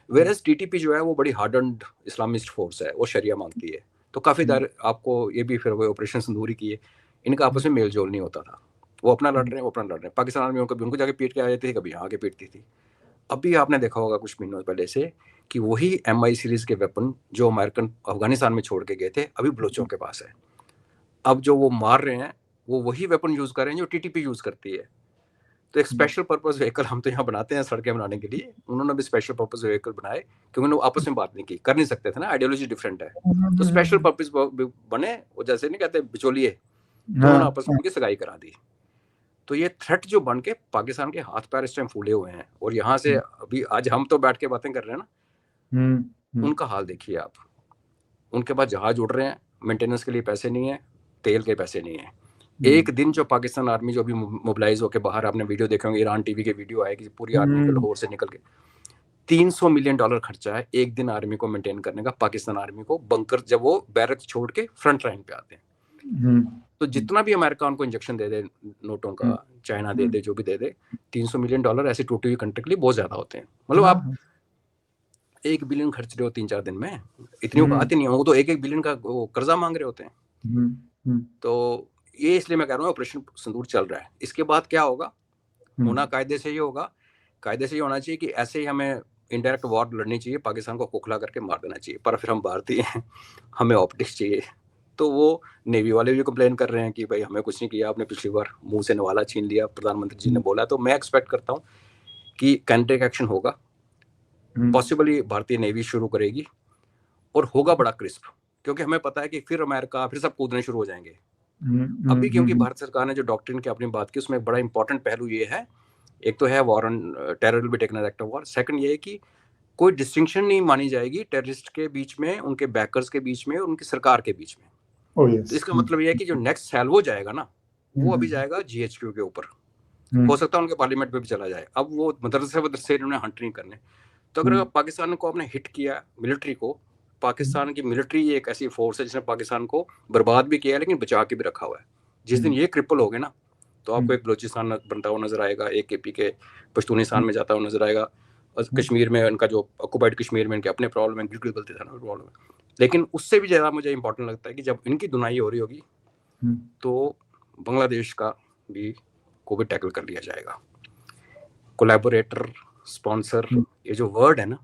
वेरएस टीटीपी जो है वो बड़ी हार्डन्ड इस्लामिस्ट फोर्स है, वो शरिया मांगती है। तो काफी देर आपको ये भी फिर वो ऑपरेशन सिंदूरी की है, इनका आपस में मेल जोल नहीं होता था। वो अपना लड़ रहे हैं, वो अपना लड़ रहे हैं। पाकिस्तान आर्मी कभी उनको जाके पीट के आ जाती थी, कभी यहाँ आके पीटती थी। अभी आपने देखा होगा कुछ महीनों पहले से कि वही MI सीरीज के वेपन जो अमेरिकन अफगानिस्तान में छोड़ के गए थे अभी बलोचों के पास है। अब जो वो मार रहे हैं वो वही वेपन यूज कर रहे हैं जो टीटीपी यूज करती है। तो एक स्पेशल पर्पस व्हीकल हम तो यहाँ बनाते हैं सड़कें बनाने के लिए, उन्होंने भी स्पेशल पर्पस व्हीकल बनाए क्योंकि उन्होंने आपस में बात नहीं की, कर नहीं सकते थे ना, आइडियोलॉजी डिफरेंट है। तो स्पेशल पर्पस बने, वो जैसे नहीं कहते बिचौलिए, तो उन्होंने आपस में उनकी सगाई करा दी। तो ये थ्रेट जो बन के पाकिस्तान के हाथ पैर इस टाइम फूले हुए हैं, और यहाँ से अभी आज हम तो बैठ के बातें कर रहे हैं ना, उनका हाल देखिए आप। उनके पास जहाज उड़ रहे हैं, मेंटेनेंस के लिए पैसे नहीं है, तेल के पैसे नहीं है। एक दिन जो पाकिस्तान आर्मी जो अभी मोबिलाइज होकर बाहर, आपने वीडियो देखे होंगे, ईरान टीवी के वीडियो आए कि पूरी आर्मी के लाहौर से निकल के $300 मिलियन खर्चा है एक दिन आर्मी को मेंटेन करने का, पाकिस्तान आर्मी को बंकर जब वो बैरक छोड़ के फ्रंट लाइन पे आते हैं। तो जितना भी अमेरिका उनको इंजेक्शन दे दे नोटों का, चाइना दे दे, जो भी दे दे, $300 मिलियन ऐसी टूटी हुई कंट्री के लिए बहुत ज्यादा होते हैं। मतलब आप $1 बिलियन खर्च रहे हो 3-4 दिन में, इतनी बात ही नहीं हो, तो $1 बिलियन का कर्जा मांग रहे होते हैं। तो ये इसलिए मैं कह रहा हूँ ऑपरेशन सिंदूर चल रहा है। इसके बाद क्या होगा, होना कायदे से ही होगा। कायदे से ये होना चाहिए कि ऐसे ही हमें इनडायरेक्ट वॉर लड़नी चाहिए, पाकिस्तान को खोखला करके मार देना चाहिए, पर फिर हम भारतीय हैं, हमें ऑप्टिक्स चाहिए। तो वो नेवी वाले भी कंप्लेन कर रहे हैं कि भाई हमें कुछ नहीं किया आपने, पिछली बार मुंह से नवाला छीन लिया, प्रधानमंत्री जी ने बोला। तो मैं एक्सपेक्ट करता हूँ कि काउंटर एक्शन होगा, पॉसिबली भारतीय नेवी शुरू करेगी, और होगा बड़ा क्रिस्प, क्योंकि हमें पता है कि फिर अमेरिका, फिर सब कूदने शुरू हो जाएंगे। अभी क्योंकि भारत सरकार ने जो डॉक्ट्रिन की अपनी बात की, उसमें बड़ा इंपॉर्टेंट पहलू ये है, एक तो है war on terror will be taken as act of war. Second ये है कि कोई डिस्टिंक्शन नहीं मानी जाएगी टेररिस्ट के बीच में, उनके बैकर्स के बीच में और उनकी सरकार के बीच में। तो इसका मतलब ये है कि जो नेक्स्ट सैल्वो जाएगा ना, वो अभी जाएगा GHQ के ऊपर, हो सकता है उनके पार्लियामेंट पे भी चला जाए। अब वो मदरसे इन्होंने हंट नहीं करने। तो अगर पाकिस्तान को आपने हिट किया, मिलिट्री को, पाकिस्तान की मिलिट्री एक ऐसी फोर्स है जिसने पाकिस्तान को बर्बाद भी किया है लेकिन बचा के भी रखा हुआ है। जिस दिन ये क्रिपल हो गए ना, तो आपको एक बलोचिस्तान बनता हुआ नजर आएगा, एक KP के पश्तूनिस्तान में जाता हुआ नजर आएगा, और कश्मीर में उनका जो ऑक्युपाइड कश्मीर में इनके अपने प्रॉब्लम है, गिलगित बल्तिस्तान में प्रॉब्लम है। लेकिन उससे भी ज़्यादा मुझे इंपॉर्टेंट लगता है कि जब इनकी धुनाई हो रही होगी तो बांग्लादेश का भी को भी टैकल कर लिया जाएगा। कोलैबोरेटर, स्पॉन्सर, ये जो वर्ड है ना,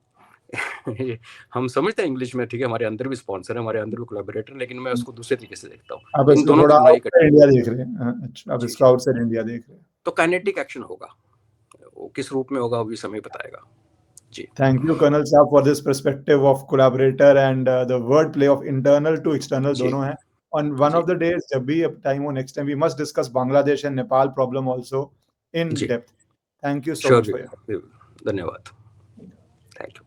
हम समझते हैं इंग्लिश में, ठीक है, हमारे अंदर भी स्पॉन्सर है, हमारे अंदर भी कोलैबोरेटर, लेकिन मैं उसको दूसरे तरीके से देखता हूँ। अब इसको थोड़ा आउटसाइड इंडिया देख रहे हैं। अच्छा, अब इसको आउटसाइड इंडिया देख रहे हैं। तो काइनेटिक एक्शन होगा, वो किस रूप में होगा वो भी समय बताएगा। जी, थैंक यू कर्नल साहब for this perspective of collaborator and the word play of internal to external दोनों है। On one of the days, जब भी टाइम हो next time, we must discuss Bangladesh and Nepal problem also in depth. Thank you so much for your. धन्यवाद, thank you.